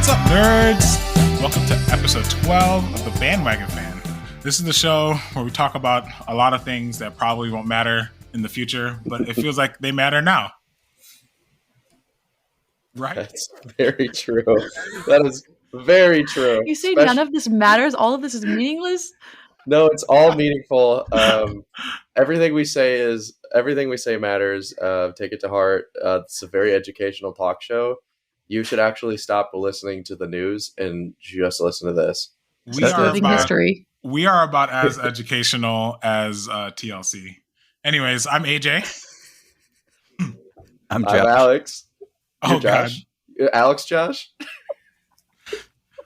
What's up, nerds? Welcome to episode 12 of The Bandwagon Fan. This is the show where we talk about a lot of things that probably won't matter in the future, but it feels like they matter now. Right? That's very true. That is very true. You say none of this matters? All of this is meaningless? No, it's all meaningful. Everything we say matters. Take it to heart. It's a very educational talk show. You should actually stop listening to the news and just listen to this. We are about as educational as TLC. Anyways, I'm AJ. I'm Josh. I'm Alex. Oh, Josh. God. Alex, Josh?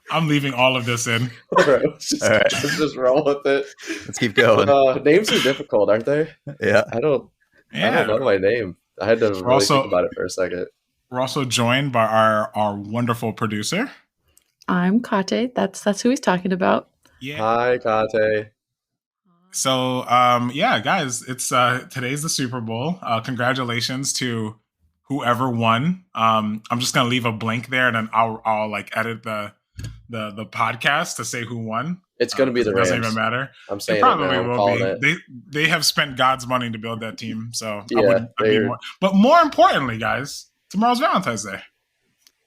I'm leaving all of this in. All right, let's just roll with it. Let's keep going. Names are difficult, aren't they? Yeah. I don't know my name. I had to think about it for a second. We're also joined by our wonderful producer. I'm Kate. That's who he's talking about. Yeah. Hi, Kate. So, guys, it's today's the Super Bowl. Congratulations to whoever won. I'm just gonna leave a blank there, and then I'll like edit the podcast to say who won. It's gonna be the Rams. Doesn't even matter. I'm saying it probably it now. will be. They have spent God's money to build that team, so yeah. But more importantly, guys, tomorrow's Valentine's Day.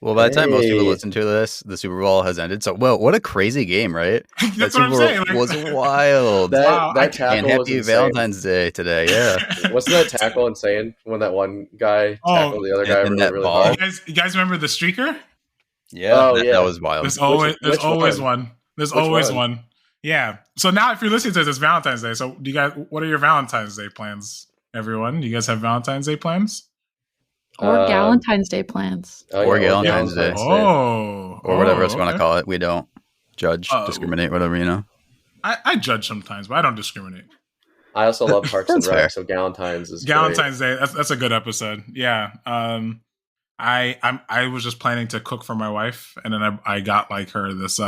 Well, by the time most people listen to this, the Super Bowl has ended. So, what a crazy game, right? That's what I'm saying. That was wild. That tackle and happy was Valentine's Day today. Yeah. Wasn't that tackle insane when that one guy tackled the other guy really hard? You guys remember the streaker? Yeah. That was wild. There's always one. There's always one. Yeah. So now, if you're listening to this, it's Valentine's Day. So, what are your Valentine's Day plans, everyone? Do you guys have Valentine's Day plans? Or Galentine's Day plans. Or Galentine's Day. Or whatever else you want to call it. We don't judge, discriminate, whatever, you know. I judge sometimes, but I don't discriminate. I also love Parks and Rec, so Galentine's is Galentine's Day. That's a good episode. Yeah. I was just planning to cook for my wife, and then I got like her this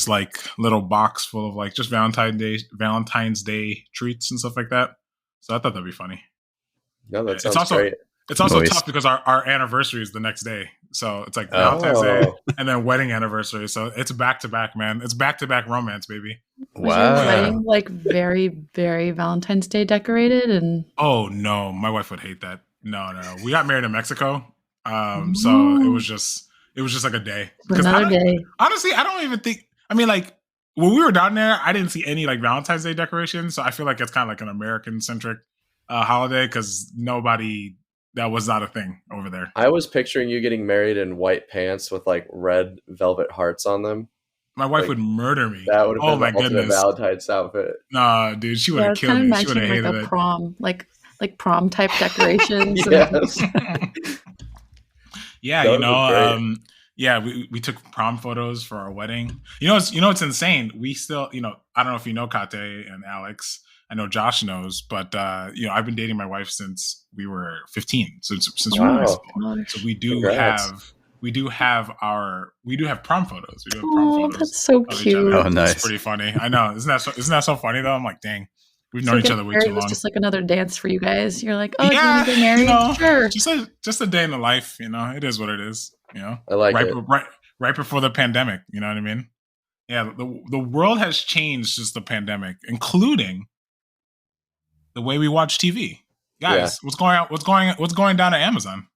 like little box full of like just Valentine's Day treats and stuff like that. So I thought that'd be funny. No, that sounds great. It's also tough because our anniversary is the next day. So it's like Valentine's Day and then wedding anniversary. So it's back to back, man. It's back to back romance, baby. Wow. Was your wedding like very, very Valentine's Day decorated? And oh no, my wife would hate that. No. We got married in Mexico. So it was just like a day. Another day. Honestly, I don't even think, I mean, like when we were down there, I didn't see any like Valentine's Day decorations. So I feel like it's kind of like an American centric holiday because that was not a thing over there. I was picturing you getting married in white pants with like red velvet hearts on them. My wife would murder me. That would have been the ultimate Valentine's outfit. Nah, dude, she would have killed me. She would have hated it. Prom, like prom type decorations. Yes. Yeah, we took prom photos for our wedding. It's insane. We still, I don't know if you know Kate and Alex. I know Josh knows, but I've been dating my wife since we were 15. Since we were in high school. So we do have prom photos. We do have prom photos. That's so cute. Oh, nice. It's pretty funny. I know. Isn't that so funny though? I'm like, dang, we've known each other way too long. It's just like another dance for you guys. You're like, oh, yeah, do you want to get married? Sure. Just a day in the life. It is what it is. I like it. Right before the pandemic. You know what I mean? Yeah. The world has changed since the pandemic, including the way we watch TV. Guys, what's going down at Amazon?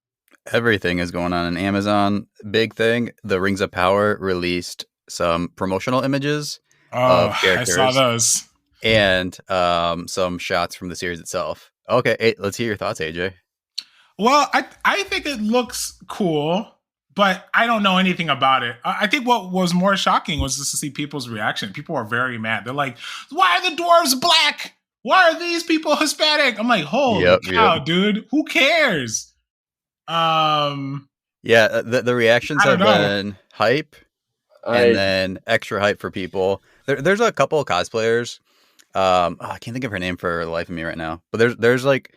Everything is going on in Amazon. Big thing. The Rings of Power released some promotional images of characters. I saw those. And some shots from the series itself. Okay, let's hear your thoughts, AJ. Well, I think it looks cool, but I don't know anything about it. I think what was more shocking was just to see people's reaction. People are very mad. They're like, why are the dwarves black? Why are these people Hispanic? I'm like, holy cow, dude. Who cares? The reactions have been hype and then extra hype for people. There's a couple of cosplayers. I can't think of her name for the life of me right now. But there's like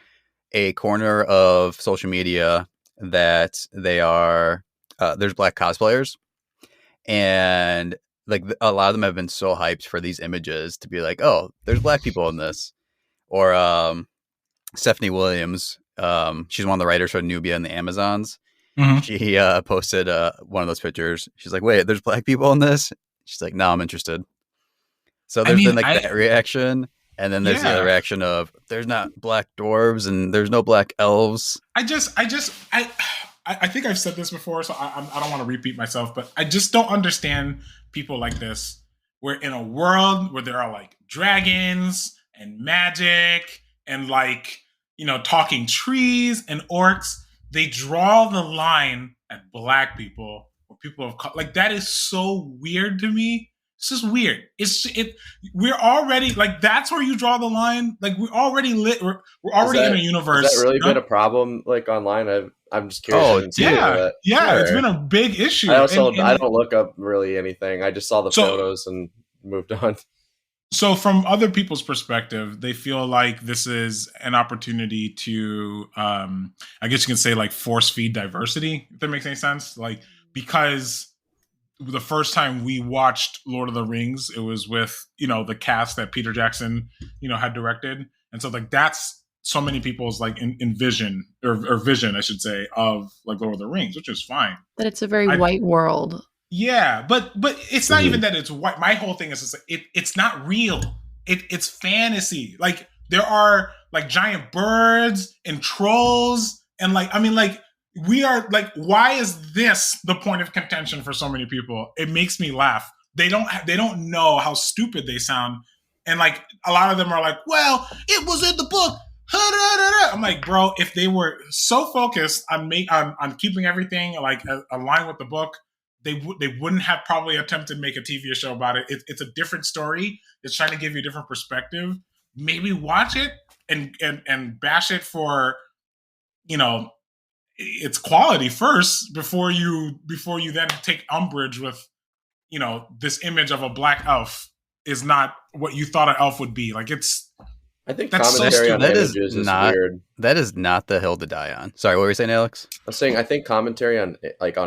a corner of social media that they are there's black cosplayers, and like a lot of them have been so hyped for these images to be like, oh, there's black people in this. Or Stephanie Williams, she's one of the writers for Nubia and the Amazons. She posted one of those pictures. She's like, "Wait, there's black people in this?" She's like, "No, I'm interested." So there's been like that reaction, and then there's the other reaction of there's not black dwarves and there's no black elves. I think I've said this before, so I don't want to repeat myself, but I just don't understand people like this. We're in a world where there are like dragons and magic and like, talking trees and orcs. They draw the line at black people or people of color. Like, that is so weird to me. It's just weird. We're already like, that's where you draw the line. Like, we're already lit. We're already in a universe. Has that really been a problem like online? I'm just curious. Yeah, it's been a big issue. I don't look up really anything. I just saw the photos and moved on. So from other people's perspective, they feel like this is an opportunity to, I guess you can say, like, force feed diversity, if that makes any sense. Like, because the first time we watched Lord of the Rings, it was with, the cast that Peter Jackson, had directed. And so, like, that's so many people's, like, vision, I should say, of, like, Lord of the Rings, which is fine. That it's a very white world. Yeah, but it's not even that it's white. My whole thing is just it's not real. It's fantasy. Like, there are like giant birds and trolls and we are like, why is this the point of contention for so many people? It makes me laugh. They don't know how stupid they sound, and like a lot of them are like, well, it was in the book. I'm like, bro, if they were so focused on keeping everything like aligned with the book, they wouldn't have probably attempted to make a TV show about it. It's a different story. It's trying to give you a different perspective. Maybe watch it and bash it for, its quality first before you then take umbrage with, this image of a black elf is not what you thought an elf would be. Like, I think commentary on images is weird. That is not the hill to die on. Sorry, what were you saying, Alex? I was saying I think commentary on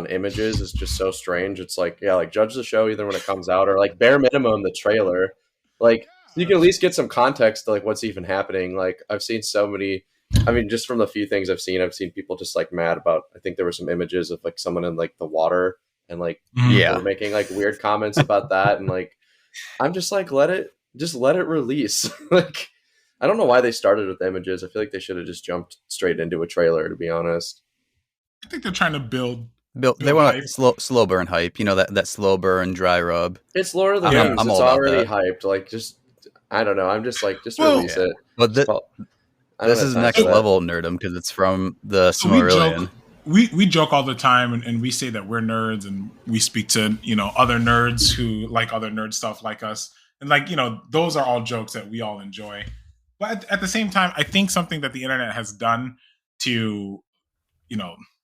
images is just so strange. It's like, judge the show either when it comes out or like bare minimum the trailer. Like, you can at least get some context to like what's even happening. Like, I've seen so many. I mean, just from the few things I've seen people just like mad about. I think there were some images of like someone in like the water and like people making like weird comments about that, and like I'm just like let it release. Like, I don't know why they started with images. I feel like they should have just jumped straight into a trailer, to be honest. I think they're trying to build they want slow burn hype. That slow burn dry rub. It's Lord of the Rings. It's already hyped. Like, just I don't know. I'm just like release it. But this is next level nerdum because it's from the Silmarillion. We joke all the time and we say that we're nerds and we speak to other nerds who like other nerd stuff like us, and like those are all jokes that we all enjoy. But at the same time, I think something that the internet has done to,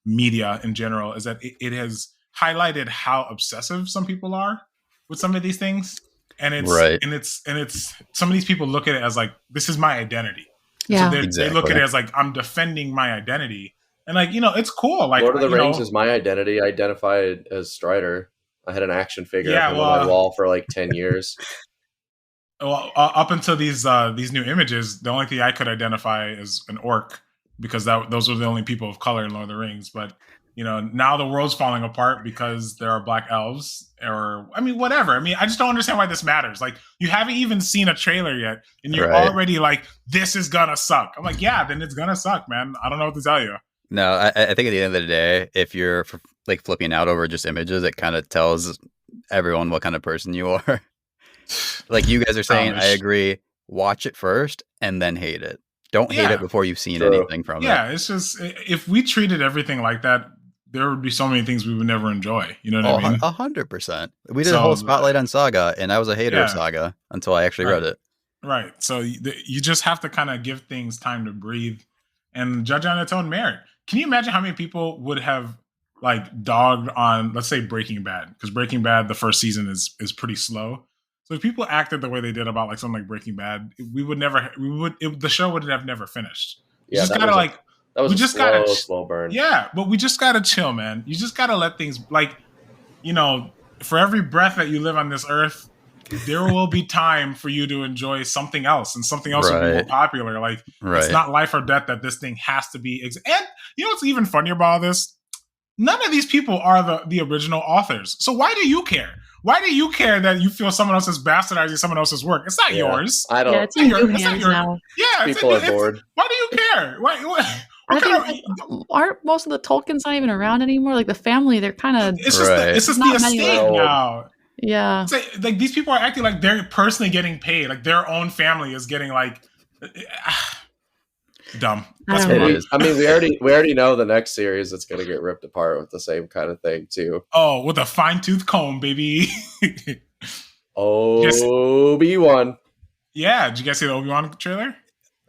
media in general is that it has highlighted how obsessive some people are with some of these things. And it's some of these people look at it as like, this is my identity. Yeah. So they look at it as like, I'm defending my identity. And like, it's cool. Like, Lord of the Rings is my identity. I identify as Strider. I had an action figure on my wall for like 10 years. Well, up until these new images, the only thing I could identify is an orc because those were the only people of color in Lord of the Rings. But now the world's falling apart because there are black elves, or whatever. I just don't understand why this matters. Like, you haven't even seen a trailer yet, and you're already like, "This is gonna suck." I'm like, "Yeah, then it's gonna suck, man. I don't know what to tell you." No, I think at the end of the day, if you're like flipping out over just images, it kind of tells everyone what kind of person you are. Like you guys are saying, I agree. Watch it first and then hate it. Don't hate it before you've seen anything from it. Yeah, it's just if we treated everything like that, there would be so many things we would never enjoy. You know what I mean? 100%. We did a whole spotlight on Saga, and I was a hater of Saga until I actually read it. Right. So you just have to kind of give things time to breathe and judge on its own merit. Can you imagine how many people would have like dogged on, let's say, Breaking Bad? Because Breaking Bad, the first season is pretty slow. So if people acted the way they did about like something like Breaking Bad, the show would have never finished. You just gotta like, that was we just gotta slow burn. Yeah, but we just gotta chill, man. You just gotta let things like, for every breath that you live on this earth, there will be time for you to enjoy something else, and something else will be more popular. Like, it's not life or death that this thing has to be. And you know what's even funnier about all this? none of these people are the original authors. So why do you care? Why do you care that you feel someone else is bastardizing someone else's work? It's not yours. I don't. Yeah, it's in new hands now. Yeah, people are bored. Why do you care? Aren't most of the Tolkien's not even around anymore? Like the family, they're kind of. It's just the estate now. Yeah, it's like these people are acting like they're personally getting paid. Like their own family is getting like dumb. That's what it is. I mean, we already know the next series that's going to get ripped apart with the same kind of thing too. Oh, with a fine-tooth comb, baby. Obi-Wan. Yeah, did you guys see the Obi-Wan trailer?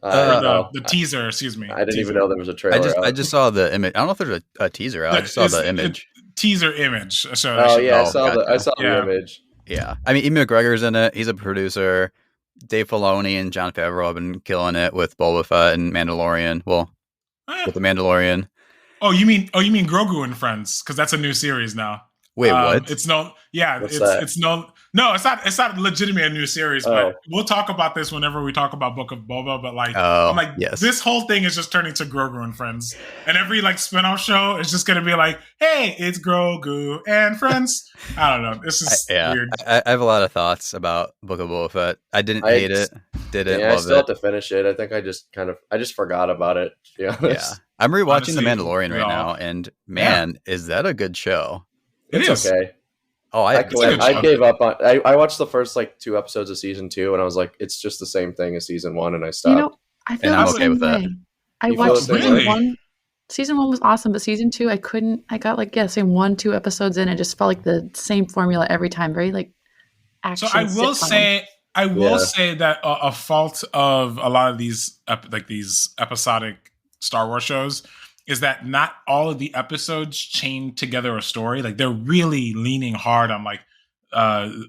The teaser, excuse me. I didn't even know there was a trailer. I just saw the image. I don't know if there's a teaser out. I just saw the image. Teaser image. I saw the image. Yeah. I mean, Ian McGregor's in it. He's a producer. Dave Filoni and Jon Favreau have been killing it with Boba Fett and Mandalorian. Well, with the Mandalorian. Oh, you mean Grogu and Friends? Because that's a new series now. Wait, what? It's not legitimately a new series, but we'll talk about this whenever we talk about Book of Boba. But I'm like, this whole thing is just turning to Grogu and Friends, and every spinoff show is just gonna be like, hey, it's Grogu and Friends. I don't know. This is weird. I have a lot of thoughts about Book of Boba Fett. I didn't hate it. Didn't love it. I still have to finish it. I think I just forgot about it. To be honest. Yeah, I'm rewatching The Mandalorian right now, and man, is that a good show? It's okay. Oh, I gave up on. I watched the first 2 episodes of season 2, and I was like, it's just the same thing as season 1, and I stopped. I feel I'm okay with that. I watched season 1. Season 1 was awesome, but season 2, I couldn't. I got 1-2 episodes in, and just felt like the same formula every time. Very action. So I will say that a fault of a lot of these these episodic Star Wars shows is that not all of the episodes chain together a story. They're really leaning hard on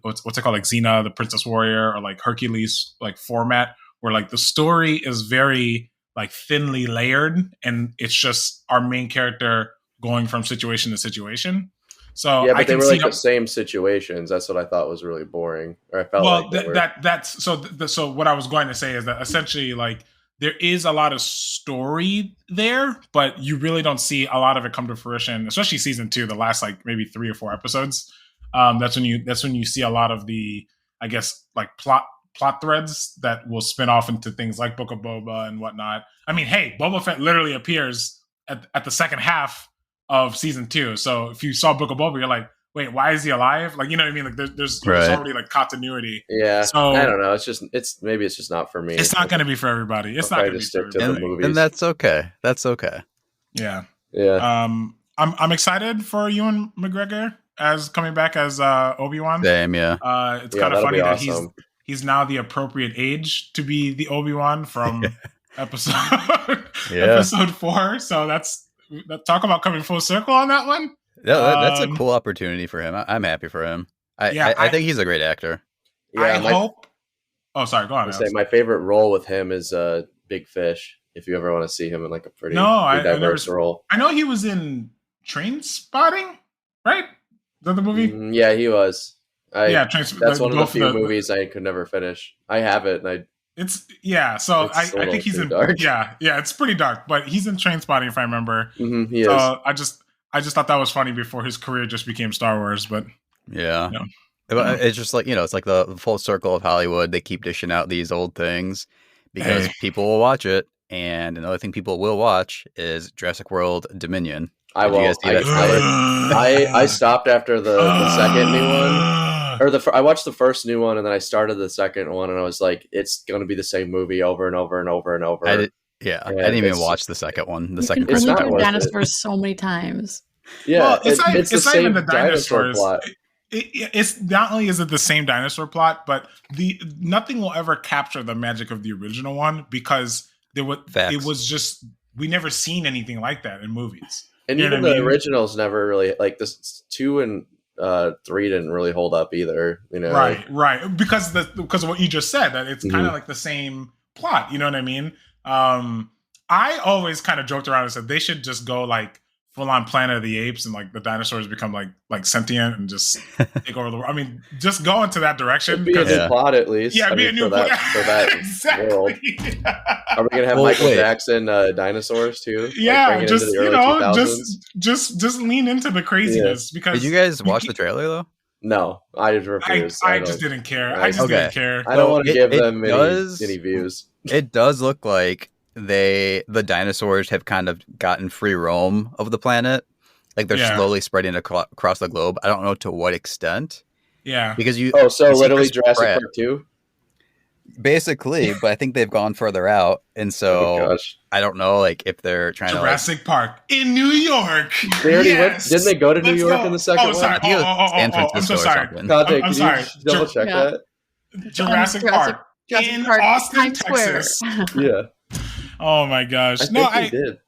what's it called, Xena, the Princess Warrior, or Hercules format, where the story is very thinly layered, and it's just our main character going from situation to situation. So yeah, but they were the same situations. That's what I thought was really boring, or I felt that's so what I was going to say is that essentially there is a lot of story there, but you really don't see a lot of it come to fruition, especially season 2, the last maybe 3 or 4 episodes. That's when you see a lot of the, I guess, plot threads that will spin off into things like Book of Boba and whatnot. I mean, hey, Boba Fett literally appears at the second half of season 2. So if you saw Book of Boba, you're like, wait, why is he alive? You know what I mean? There's already continuity. Yeah. So I don't know. Maybe it's just not for me. It's not going to be for everybody. It's not going to be for everybody. And that's okay. That's okay. Yeah. Yeah. I'm excited for Ewan McGregor as coming back as Obi-Wan. Damn, yeah. It's kind of funny that he's now the appropriate age to be the Obi-Wan from episode 4. So talk about coming full circle on that one. Yeah, that's a cool opportunity for him. I'm happy for him. I think he's a great actor. Yeah, I hope. Oh, sorry. Go on. My favorite role with him is Big Fish. If you ever want to see him in a pretty diverse role. I know he was in Train Spotting, right? Is that the movie? Yeah, he was. That's one of the few the movies I could never finish. I have it, and So I think he's in dark. Yeah, it's pretty dark, but he's in Train Spotting if I remember. He is. I just thought that was funny before his career just became Star Wars, but yeah. It's just it's like the full circle of Hollywood. They keep dishing out these old things because people will watch it. And another thing people will watch is Jurassic World Dominion. I won't. I stopped after the second new one. I watched the first new one, and then I started the second one, and I was like, it's going to be the same movie over and over and over and over. I didn't even watch the second one. The second It's not worth dinosaurs so many times. Yeah, well, it's the same the dinosaur plot. It's not only is it the same dinosaur plot, but nothing will ever capture the magic of the original one because it was just we never seen anything like that in movies. And even the originals never really this 2 and 3 didn't really hold up either. Right, because of what you just said, that it's kind of the same plot. You know what I mean? I always kind of joked around and said they should just go full on Planet of the Apes and like the dinosaurs become like sentient and just take over the world. I mean, just go into that direction. It'd be a new plot at least. Yeah, be a new plot for that exactly. world. Are we gonna have Michael Jackson dinosaurs too? Yeah, like just just lean into the craziness. Because did you guys watch the trailer though? No, I just refused. I just didn't care. I just didn't care. I don't want to give them any views. It does look like the dinosaurs have kind of gotten free roam of the planet. Like they're slowly spreading across the globe. I don't know to what extent. Yeah. Because so literally Jurassic Park 2? Basically, but I think they've gone further out. And so I don't know like if they're trying Jurassic Park in New York. They already went. Didn't they go to New York in the second one? Sorry. I'm so sorry. I'm sorry. Double check that. Jurassic Park in Austin, Texas. Yeah. Oh my gosh! I did.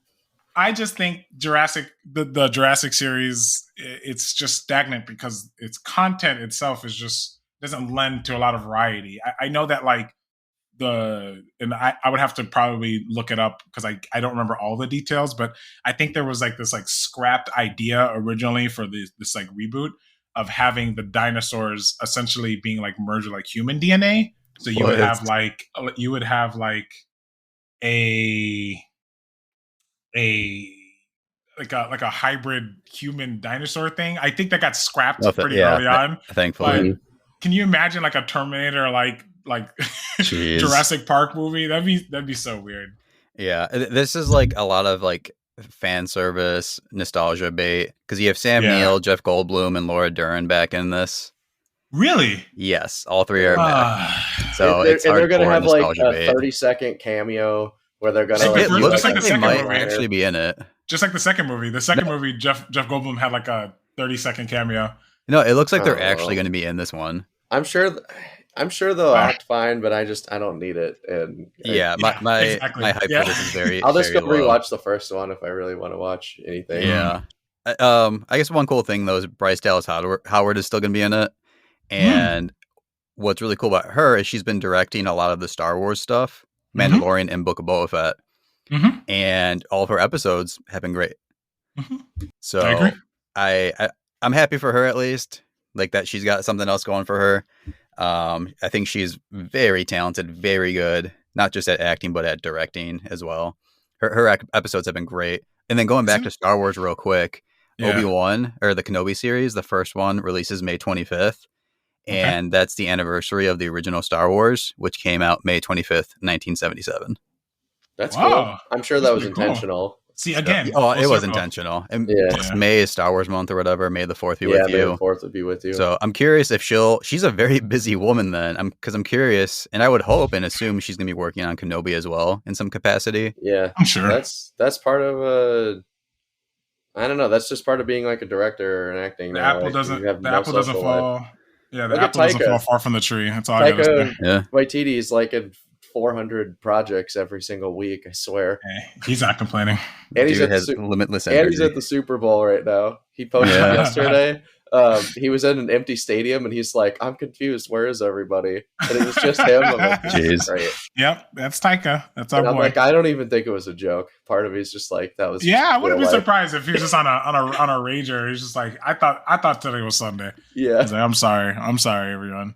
I just think the Jurassic series, it's just stagnant because its content itself is just doesn't lend to a lot of variety. I know that like I would have to probably look it up because I don't remember all the details, but I think there was like this like scrapped idea originally for this like reboot of having the dinosaurs essentially being like merged with like human DNA. So you would have like a hybrid human dinosaur thing. I think that got scrapped pretty early on. Thankfully. But can you imagine like a Terminator like Jurassic Park movie? That'd be so weird. Yeah, this is like a lot of like fan service nostalgia bait because you have Sam Neill, Jeff Goldblum, and Laura Dern back in this. Really? Yes, all three are back. So they're gonna have like a 30-second cameo where they're gonna. It looks like they might actually be in it. Just like the second movie. The second movie, Jeff Goldblum had like a 30-second cameo. No, it looks like they're actually going to be in this one. I'm sure they'll act fine, but I don't need it. And my hype for this is very. I'll just very go rewatch the first one if I really want to watch anything. Yeah. I guess one cool thing though is Bryce Dallas Howard is still going to be in it, and what's really cool about her is she's been directing a lot of the Star Wars stuff, Mandalorian and Book of Boba Fett, and all of her episodes have been great. So I agree. I'm happy for her at least, like that she's got something else going for her. I think she's very talented, very good, not just at acting but at directing as well. Her episodes have been great. And then going back to Star Wars real quick, Obi-Wan or the Kenobi series, the first one releases May 25th. And that's the anniversary of the original Star Wars, which came out May 25th, 1977. That's cool. I'm sure that was intentional. Cool. See, again. It was intentional. And May is Star Wars month or whatever. May the 4th be with you. May the 4th would be with you. So I'm curious if she's a very busy woman then. Because I'm curious, and I would hope and assume she's going to be working on Kenobi as well in some capacity. Yeah. I'm sure. That's part of I don't know. That's just part of being like a director and acting. The apple doesn't fall. Yeah, the apple doesn't fall far from the tree. That's all I gotta say. Yeah. Waititi's like in 400 projects every single week, I swear. Hey, he's not complaining. And he's limitless energy. And he's at the Super Bowl right now. He posted yesterday. He was in an empty stadium and he's like, I'm confused. Where is everybody? And it was just him. I'm like, jeez. Great. Yep, that's Taika. That's our boy. I'm like, I don't even think it was a joke. Part of me's just like, that was. Yeah, I wouldn't be surprised if he was just on a rager. He's just like, I thought today was Sunday. Yeah. He's like, I'm sorry, everyone.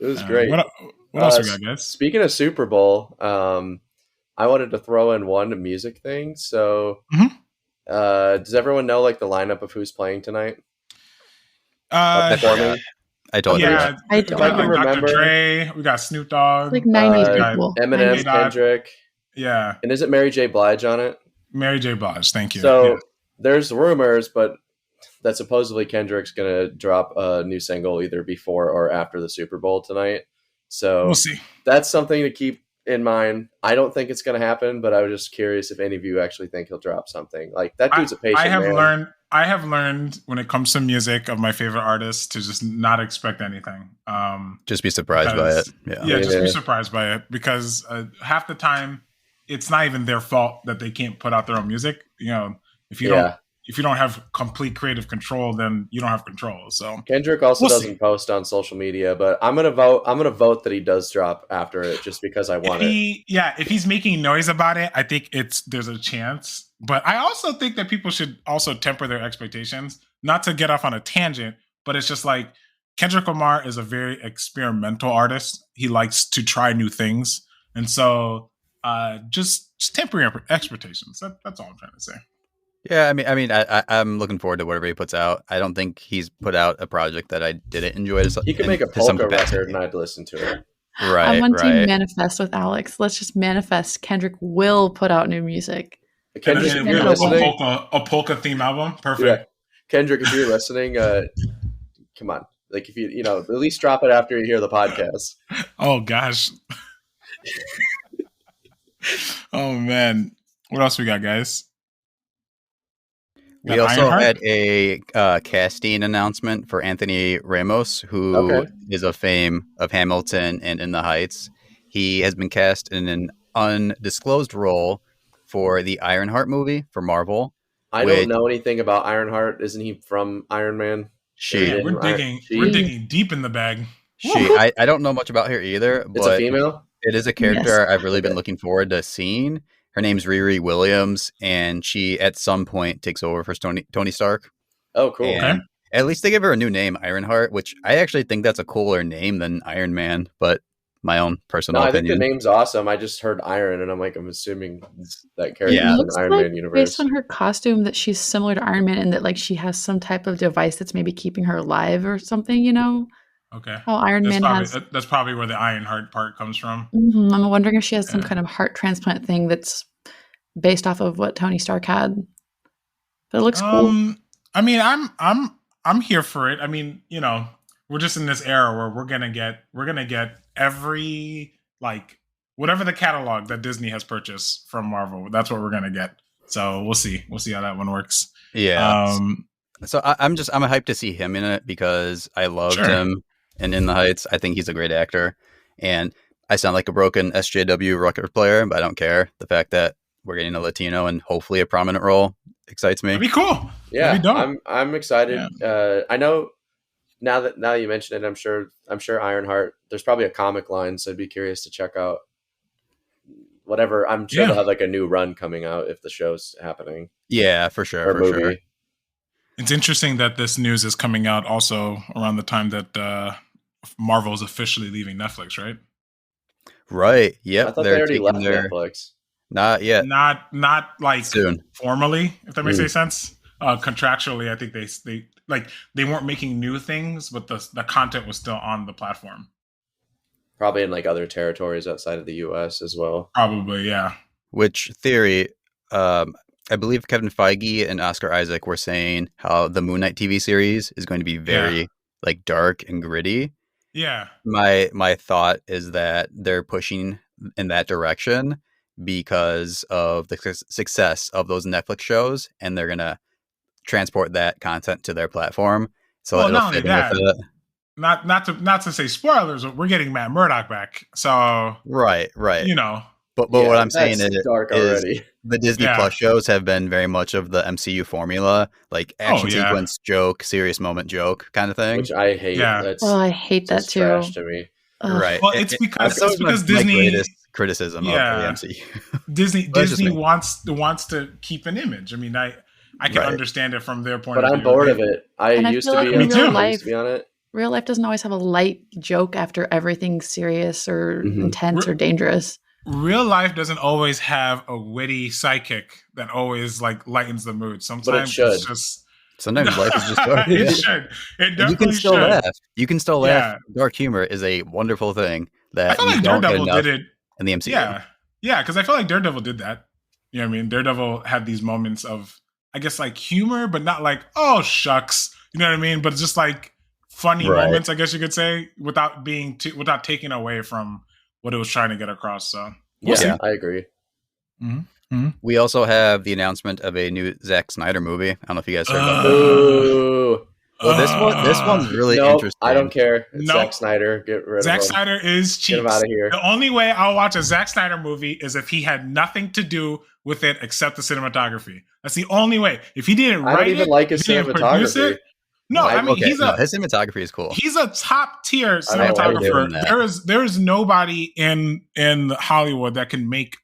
It was great. What else we got, guys? Speaking of Super Bowl, I wanted to throw in one music thing. So, does everyone know like the lineup of who's playing tonight? Performing? I don't know. I don't remember. Dr. Dre, we got Snoop Dogg, like 90s people. Eminem, Kendrick. Yeah. And is it Mary J. Blige on it? Mary J. Blige, thank you. So there's rumors, but that supposedly Kendrick's going to drop a new single either before or after the Super Bowl tonight. So we'll see. That's something to keep in mind. I don't think it's going to happen, but I was just curious if any of you actually think he'll drop something. Like that dude's a patient man. I have learned when it comes to music of my favorite artists to just not expect anything. Just be surprised by it. Yeah, just be surprised by it because half the time it's not even their fault that they can't put out their own music. You know, if you don't have complete creative control, then you don't have control. So Kendrick also doesn't post on social media, but I'm gonna vote that he does drop after it just because I want it. Yeah, if he's making noise about it, I think there's a chance But I also think that people should also temper their expectations, not to get off on a tangent, but it's just like Kendrick Lamar is a very experimental artist. He likes to try new things. And so just temper your expectations. That's all I'm trying to say. Yeah, I'm looking forward to whatever he puts out. I don't think he's put out a project that I didn't enjoy. He could make a polka record and I'd listen to it. Right, I'm on team manifest with Alex. Let's just manifest Kendrick will put out new music. Kendrick, if you're listening, a polka theme album, perfect. Yeah. Kendrick, if you're listening, come on. Like if you at least drop it after you hear the podcast. Oh gosh. Oh man. What else we got, guys? We also had a casting announcement for Anthony Ramos, who is of fame of Hamilton and In the Heights. He has been cast in an undisclosed role for the Ironheart movie for Marvel. I don't know anything about Ironheart. Isn't he from Iron Man? We're digging deep in the bag. I don't know much about her either. But it's a female? It is a character I've really been looking forward to seeing. Her name's Riri Williams, and she at some point takes over for Tony Stark. Oh, cool. And at least they give her a new name, Ironheart, which I actually think that's a cooler name than Iron Man, but my own personal opinion. I think the name's awesome. I just heard Iron, and I'm assuming that character is in the Iron Man universe. Based on her costume, that she's similar to Iron Man, and that like she has some type of device that's maybe keeping her alive or something, Okay. How Iron Man has. That's probably where the Ironheart part comes from. Mm-hmm. I'm wondering if she has some kind of heart transplant thing that's based off of what Tony Stark had. But it looks cool. I'm here for it. We're just in this era where we're gonna get every whatever the catalog that Disney has purchased from Marvel. That's what we're gonna get. So we'll see how that one works. Yeah. So I'm hyped to see him in it because I loved him in The Heights. I think he's a great actor, and I sound like a broken SJW record player, but I don't care. The fact that we're getting a Latino and hopefully a prominent role excites me. That'd be cool. Yeah, I'm excited. Yeah. I know now that you mention it, I'm sure Ironheart. There's probably a comic line, so I'd be curious to check out whatever. I'm sure they'll have a new run coming out if the show's happening. Yeah, for sure. Sure. It's interesting that this news is coming out also around the time that Marvel is officially leaving Netflix, right? Right. Yep. I thought they already left Netflix. Not yet. Not like soon. Formally, if that makes any sense. Contractually, I think they weren't making new things, but the content was still on the platform. Probably in other territories outside of the US as well. Probably, yeah. Which theory? I believe Kevin Feige and Oscar Isaac were saying how the MoonKnight TV series is going to be very dark and gritty. Yeah. My thought is that they're pushing in that direction because of the success of those Netflix shows, and they're gonna transport that content to their platform. So it'll fit in with it. Not to say spoilers, but we're getting Matt Murdock back. So right. But what I'm saying is dark already. The Disney Plus shows have been very much of the MCU formula, like action sequence joke, serious moment joke kind of thing. Which I hate. Yeah. I hate that too. Trash to me. Right. Well, it's because Disney. My greatest criticism of the MCU. Disney wants to keep an image. I can understand it from their point of view. But I'm bored of it. I used to be. Me too. I used to be on it. Real life doesn't always have a light joke after everything serious or intense or dangerous. Real life doesn't always have a witty sidekick that always lightens the mood. Sometimes it's just. Sometimes life is just dark. It should. It definitely you can still should. laugh. You can still laugh. Dark humor is a wonderful thing that I feel like Daredevil did it in the MCU. Yeah, because I feel like Daredevil did that. You know what I mean? Daredevil had these moments of, I guess, humor, but not oh shucks. You know what I mean? But it's just funny moments, I guess you could say, without taking away from what it was trying to get across. So we'll see. I agree. Mm-hmm. Mm-hmm. We also have the announcement of a new Zack Synder movie. I don't know if you guys heard about that. Well, this one's really interesting. I don't care. It's Zack Synder. Get rid of him. Zack Synder is cheap. Get him out of here. The only way I'll watch a Zack Synder movie is if he had nothing to do with it except the cinematography. That's the only way. If he didn't write I don't even like his cinematography. No, his cinematography is cool. He's a top tier cinematographer. There is nobody in Hollywood that can make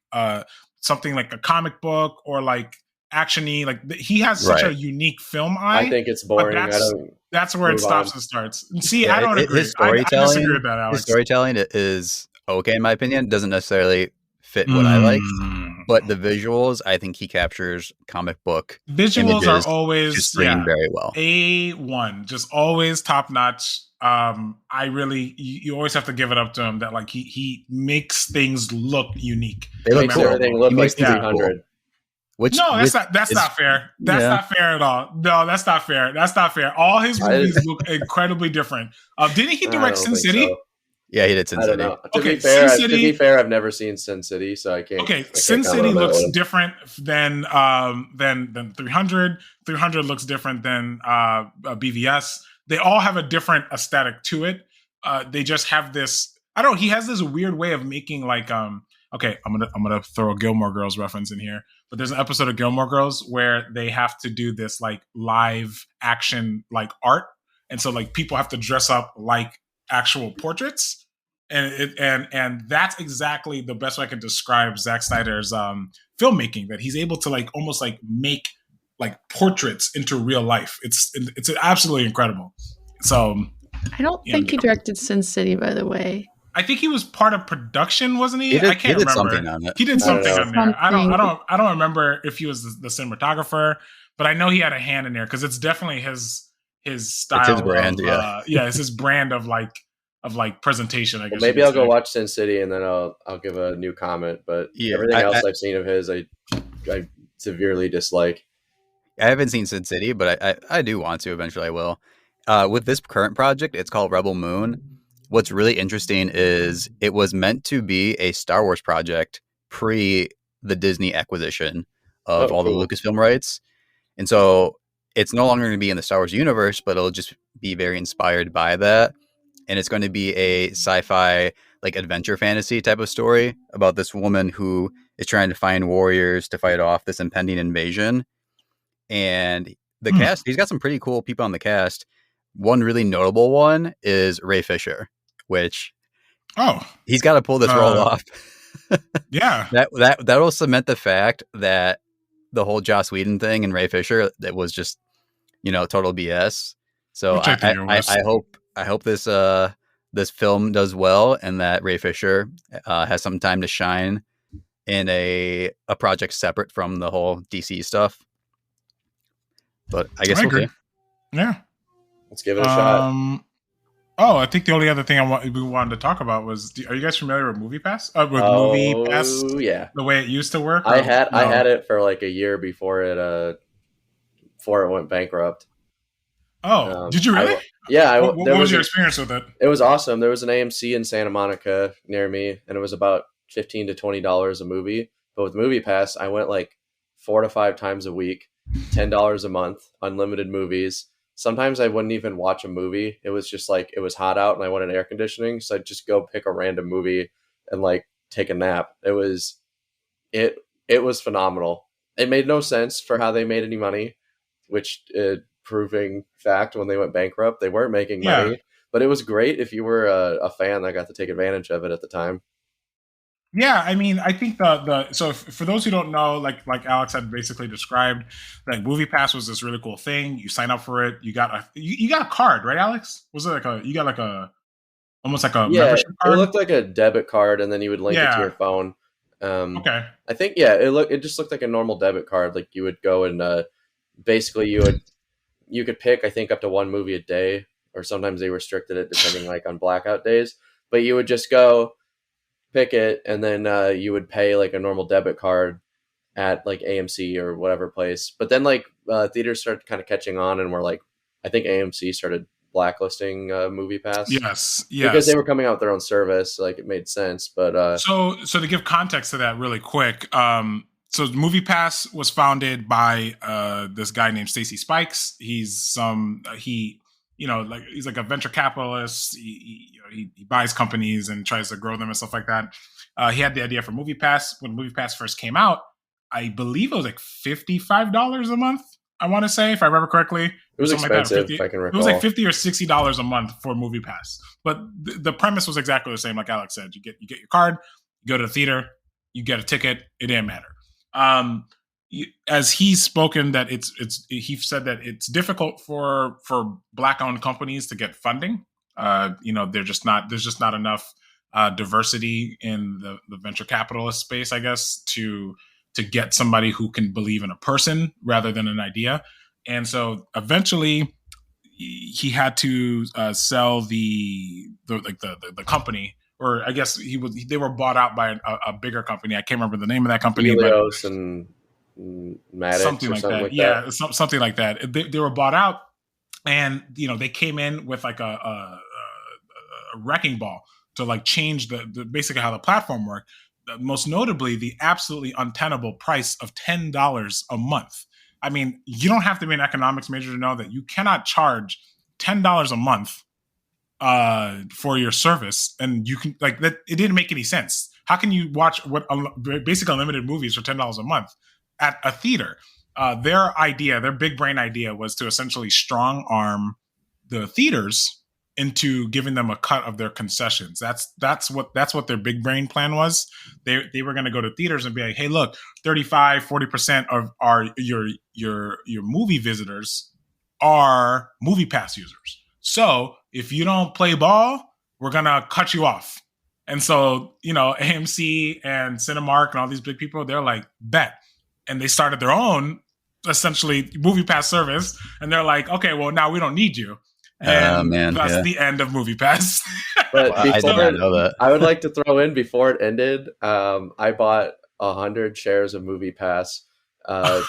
something like a comic book or actiony. Like he has such a unique film eye. I think it's boring. That's where it stops and starts. See, yeah, I don't agree. His storytelling, I disagree with that, Alex. His storytelling is okay in my opinion. It doesn't necessarily fit what I like, but the visuals, I think he captures comic book visuals are always very well. A1, just always top notch. I really, you always have to give it up to him that like he makes things look unique. They make everything look like 300. That's not fair. That's not fair at all. No, that's not fair. That's not fair. All his movies look incredibly different. Didn't he direct Sin City? So. Yeah, he did Sin City. To be fair, I've never seen Sin City, so I can't. Okay, Sin City looks different than 300. 300 looks different than BVS. They all have a different aesthetic to it. They just have this. I don't know. He has this weird way of making like. Okay, I'm gonna throw a Gilmore Girls reference in here. But there's an episode of Gilmore Girls where they have to do this like live action like art, and so like people have to dress up like actual portraits, and that's exactly the best way I can describe Zack Snyder's filmmaking. That he's able to like almost like make like portraits into real life. It's absolutely incredible. So I don't think he directed Sin City, by the way. I think he was part of production, wasn't he? I can't remember. Something on it. He did something on there. I don't remember if he was the cinematographer, but I know he had a hand in there because it's definitely his style. It's his brand, it's his brand of presentation. I guess. Maybe I'll go watch Sin City and then I'll give a new comment. But everything else I've seen of his, I severely dislike. I haven't seen Sin City, but I do want to. Eventually, I will. With this current project, it's called Rebel Moon. What's really interesting is it was meant to be a Star Wars project pre the Disney acquisition of all the Lucasfilm rights. And so it's no longer going to be in the Star Wars universe, but it'll just be very inspired by that. And it's going to be a sci-fi, like adventure fantasy type of story about this woman who is trying to find warriors to fight off this impending invasion. And the cast, he's got some pretty cool people on the cast. One really notable one is Ray Fisher, which he's got to pull this role off. Yeah, that'll cement the fact that the whole Joss Whedon thing and Ray Fisher, that was just total BS. So I hope this film does well and that Ray Fisher has some time to shine in a project separate from the whole DC stuff. But I guess we'll see. Yeah. Let's give it a shot. I think the only other thing we wanted to talk about was: are you guys familiar with MoviePass? MoviePass, yeah, the way it used to work. I had it for like a year before it went bankrupt. Oh, did you really? What was your experience with it? It was awesome. There was an AMC in Santa Monica near me, and it was about $15 to $20 a movie. But with MoviePass, I went like 4 to 5 times a week, $10 a month, unlimited movies. Sometimes I wouldn't even watch a movie. It was just like, it was hot out and I wanted air conditioning. So I'd just go pick a random movie and like take a nap. It was phenomenal. It made no sense for how they made any money, which proving fact when they went bankrupt, they weren't making money, but it was great if you were a fan that got to take advantage of it at the time. Yeah, I mean, I think so for those who don't know, like Alex had basically described, like MoviePass was this really cool thing. You sign up for it, you got a card, right, Alex? Was it almost like a membership card? It looked like a debit card, and then you would link it to your phone. Okay. I think it just looked like a normal debit card. Like you would go and basically you could pick, I think, up to 1 movie a day, or sometimes they restricted it depending like on blackout days. But you would just go pick it, and then you would pay like a normal debit card at like AMC or whatever place. But then like theaters started kind of catching on, and I think AMC started blacklisting MoviePass. Yes, because they were coming out with their own service. Like it made sense, but so to give context to that really quick, so MoviePass was founded by this guy named Stacy Spikes. He's he's like a venture capitalist. He buys companies and tries to grow them and stuff like that. He had the idea for MoviePass. When MoviePass first came out, I believe it was like $55 a month. I want to say, if I remember correctly, it was expensive. If I can recall, it was like $50 or $60 a month for MoviePass. But the premise was exactly the same. Like Alex said, you get your card, you go to the theater, you get a ticket. It didn't matter. as he's spoken, that he said that it's difficult for Black-owned companies to get funding. There's just not enough diversity in the venture capitalist space, I guess, to get somebody who can believe in a person rather than an idea. And so eventually he had to sell the company, or I guess they were bought out by a bigger company. I can't remember the name of that company. Helios and Maddox something like that. Something like that. They were bought out, and they came in with like a wrecking ball to like change the basically how the platform worked. Most notably, the absolutely untenable price of $10 a month. I mean, you don't have to be an economics major to know that you cannot charge $10 a month for your service, and you can like that. It didn't make any sense. How can you watch basically unlimited movies for $10 a month at a theater? Their big brain idea was to essentially strong arm the theaters into giving them a cut of their concessions. That's what their big brain plan was. They were going to go to theaters and be like, hey, look, 35-40% of your movie visitors are movie pass users. So if you don't play ball, we're going to cut you off. And so, AMC and Cinemark and all these big people, they're like, bet. And they started their own essentially movie pass service. And they're like, okay, well, now we don't need you. And that's the end of MoviePass. But I did not know that. I would like to throw in, before it ended, I bought 100 shares of MoviePass, I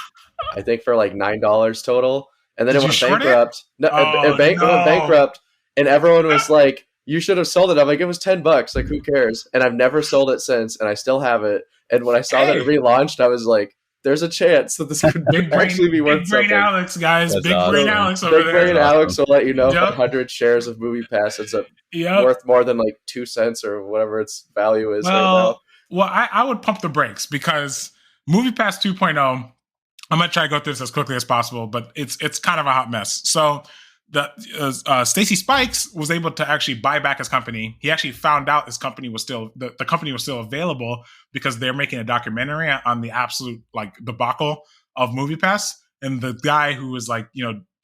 think for like $9 total. And then it went bankrupt. It went bankrupt. And everyone was like, you should have sold it. I'm like, it was $10. Like, who cares? And I've never sold it since. And I still have it. And when I saw that it relaunched, I was like, there's a chance that this could actually be worth something. Big Brain Alex, guys. That's Big awesome. Brain Alex over there. Big Brain Alex will let you know if 100 shares of MoviePass ends up worth more than like 2 cents or whatever its value is right now. Well, I would pump the brakes, because MoviePass 2.0, I'm going to try to go through this as quickly as possible, but it's kind of a hot mess. So Stacy Spikes was able to actually buy back his company. He actually found out his company was still the company was still available because they're making a documentary on the absolute like debacle of MoviePass. And the guy who was like,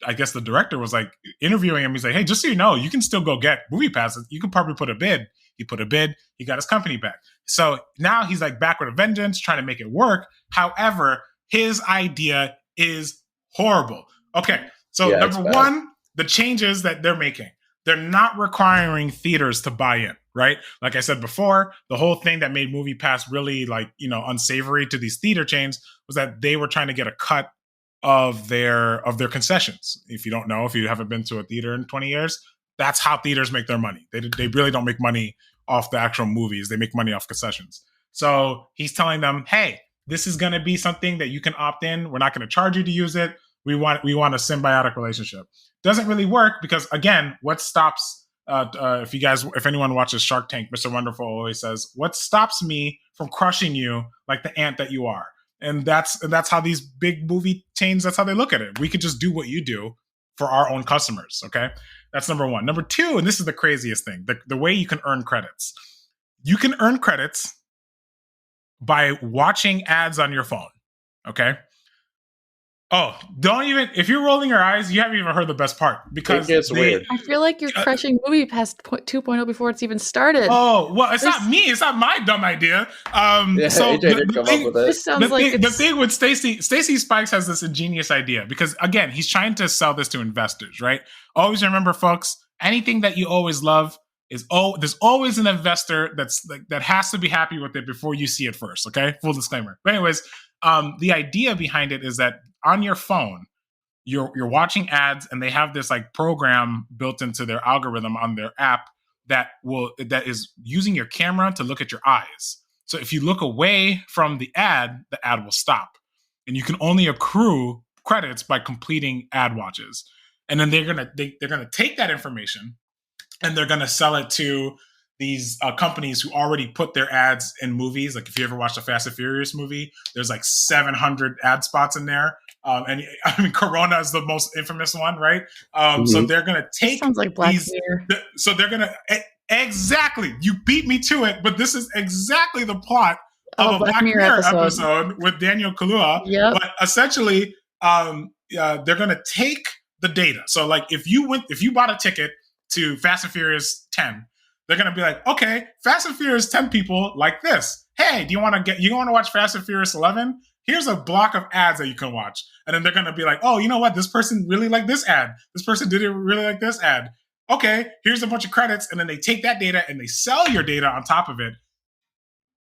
I guess the director was like interviewing him. He's like, hey, just so you know, you can still go get MoviePass. You can probably put a bid. He put a bid. He got his company back. So now he's like back with a vengeance, trying to make it work. However, his idea is horrible. Okay, so number one, the changes that they're making, they're not requiring theaters to buy in, right? Like I said before, the whole thing that made MoviePass really unsavory to these theater chains was that they were trying to get a cut of their concessions. If you don't know, if you haven't been to a theater in 20 years, that's how theaters make their money. They really don't make money off the actual movies. They make money off concessions. So he's telling them, hey, this is going to be something that you can opt in. We're not going to charge you to use it. We want a symbiotic relationship. Doesn't really work because, again, what stops if anyone watches Shark Tank, Mr. Wonderful always says, what stops me from crushing you like the ant that you are? And that's how these big movie chains, that's how they look at it. We could just do what you do for our own customers. Okay. That's number one. Number two, and this is the craziest thing, the way you can earn credits. You can earn credits by watching ads on your phone. Okay. Oh, if you're rolling your eyes, you haven't even heard the best part, because it's weird. I feel like you're crushing MoviePass 2.0 before it's even started. Oh, well, it's not me. It's not my dumb idea. So AJ did come up with it. This sounds the thing with Stacy Spikes has this ingenious idea, because again, he's trying to sell this to investors, right? Always remember, folks, anything that you always love there's always an investor that has to be happy with it before you see it first. Okay, full disclaimer. But anyways, the idea behind it is that on your phone, you're watching ads, and they have this like program built into their algorithm on their app that is using your camera to look at your eyes. So if you look away from the ad will stop, and you can only accrue credits by completing ad watches. And then they're gonna take that information, and they're gonna sell it to these companies who already put their ads in movies. Like if you ever watched a Fast and Furious movie, there's like 700 ad spots in there. And I mean, Corona is the most infamous one, right? So they're going to take sounds like Black Mirror. So they're going to exactly. You beat me to it, but this is exactly the plot of a Black Mirror episode with Daniel Kaluuya. Yep. But essentially, they're going to take the data. So like if you bought a ticket to Fast and Furious 10, they're going to be like, okay, Fast and Furious 10 people like this. Hey, do you want to watch Fast and Furious 11? Here's a block of ads that you can watch. And then they're going to be like, oh, you know what? This person really liked this ad. This person didn't really like this ad. Okay, here's a bunch of credits. And then they take that data and they sell your data on top of it.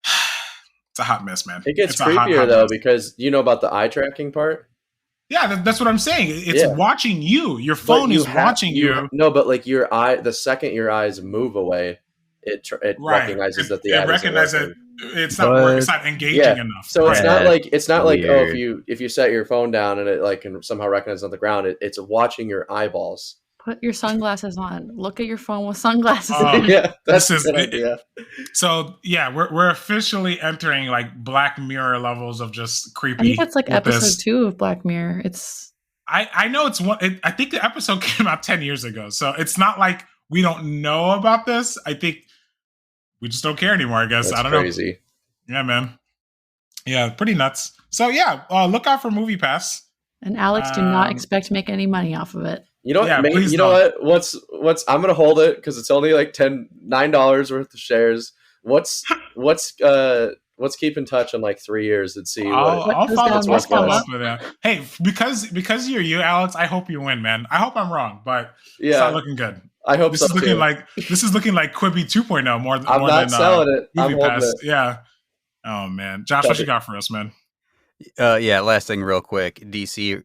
It's a hot mess, man. It gets creepier, though, because you know about the eye tracking part? Yeah, that's what I'm saying. It's watching you. Your phone is watching you. No, but like your eye, the second your eyes move away, it recognizes that the ad recognizes it. It's not engaging enough. So it's not like oh, if you set your phone down and it like can somehow recognize on the ground, it's watching your eyeballs. Put your sunglasses on. Look at your phone with sunglasses. Yeah, that's a good idea. So yeah, we're officially entering like Black Mirror levels of just creepy. I think that's like episode 2 of Black Mirror. It's. I know it's one. I think the episode came out 10 years ago, so it's not like we don't know about this. I think we just don't care anymore. I guess I don't crazy. Know. Yeah, man. Yeah, pretty nuts. So yeah, look out for Movie Pass. And Alex, do not expect to make any money off of it. You know what? Yeah, you know what? What's? I'm gonna hold it because it's only like $9 worth of shares. What's keep in touch in like 3 years and see. I'll follow up with that. Hey, because you're you, Alex. I hope you win, man. I hope I'm wrong, but it's not looking good. I hope this is looking like Quibi 2.0 more. I'm more not than, selling it. I'm Movie Pass. it. Yeah. Oh man, Josh, what you got for us, man? Last thing, real quick. DC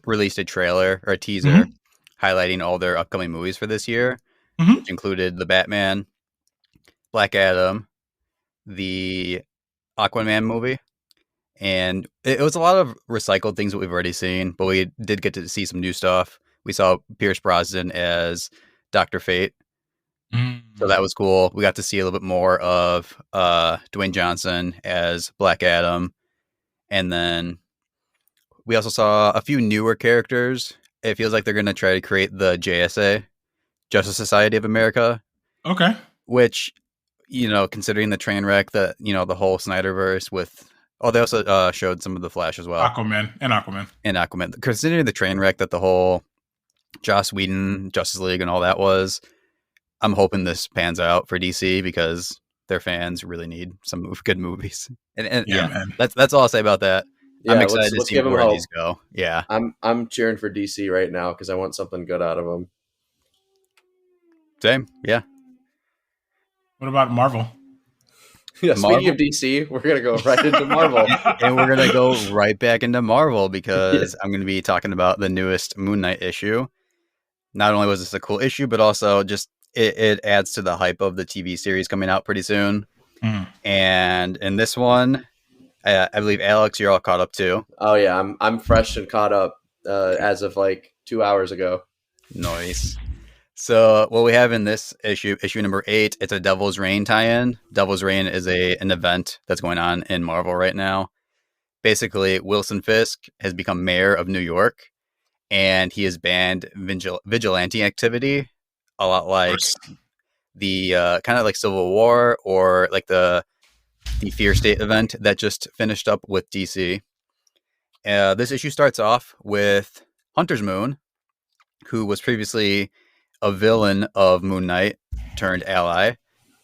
released a trailer or a teaser highlighting all their upcoming movies for this year, which included the Batman, Black Adam, the Aquaman movie, and it was a lot of recycled things that we've already seen, but we did get to see some new stuff. We saw Pierce Brosnan as Dr. Fate, so that was cool. We got to see a little bit more of Dwayne Johnson as Black Adam. And then we also saw a few newer characters. It feels like they're going to try to create the JSA, Justice Society of America. Okay. Which, considering the train wreck that, the whole Snyderverse with... Oh, they also showed some of the Flash as well. Aquaman. Considering the train wreck that the whole Joss Whedon, Justice League and all that was, I'm hoping this pans out for DC because their fans really need some good movies. And man. That's all I'll say about that. Yeah, I'm excited to see where these go. Yeah, I'm cheering for DC right now because I want something good out of them. Same, yeah. What about Marvel? Yeah, speaking of DC, we're gonna go right into Marvel, and we're gonna go right back into Marvel because I'm gonna be talking about the newest MoonKnight issue. Not only was this a cool issue, but also just it adds to the hype of the TV series coming out pretty soon. And in this one, I believe Alex, you're all caught up too. Oh yeah, I'm fresh and caught up as of like 2 hours ago. Nice. So what we have in this issue number 8, it's a Devil's Reign tie-in. Devil's Reign is an event that's going on in Marvel right now. Basically, Wilson Fisk has become mayor of New York, and he has banned vigilante activity, a lot like the kind of like Civil War or like the Fear State event that just finished up with DC. This issue starts off with Hunter's Moon, who was previously a villain of Moon Knight turned ally,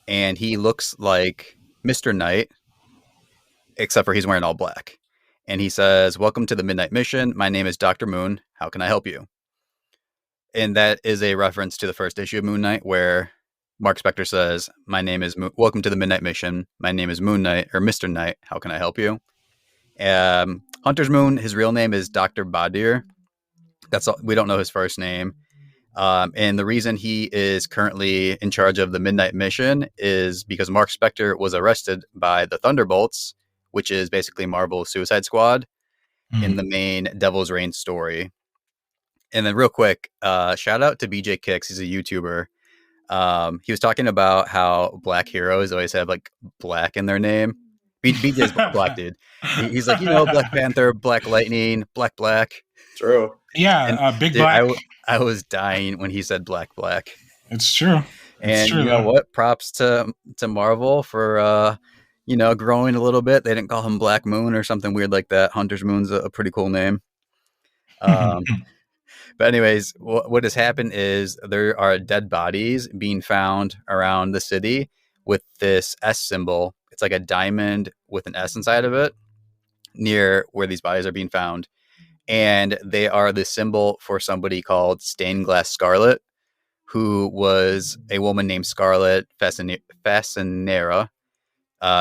and he looks like Mr. Knight, except for he's wearing all black. And he says, "Welcome to the Midnight Mission. My name is Dr. Moon. How can I help you?" And that is a reference to the first issue of Moon Knight, where Mark Spector says, "Welcome to the Midnight Mission. My name is Moon Knight, or Mr. Knight. How can I help you?" Hunter's Moon, his real name is Dr. Badir. That's all. We don't know his first name. And the reason he is currently in charge of the Midnight Mission is because Mark Spector was arrested by the Thunderbolts, which is basically Marvel's Suicide Squad, in the main Devil's Reign story. And then real quick, shout out to BJ Kicks. He's a YouTuber. He was talking about how black heroes always have like black in their name. BJ's black dude. He's like, Black Panther, Black Lightning, Black. True. Yeah, Big dude, Black. I was dying when he said Black. It's true. And you know what? Props to Marvel for growing a little bit. They didn't call him Black Moon or something weird like that. Hunter's Moon's a pretty cool name. But anyways, what has happened is there are dead bodies being found around the city with this S symbol. It's like a diamond with an S inside of it near where these bodies are being found. And they are the symbol for somebody called Stained Glass Scarlet, who was a woman named Scarlet Fasanera.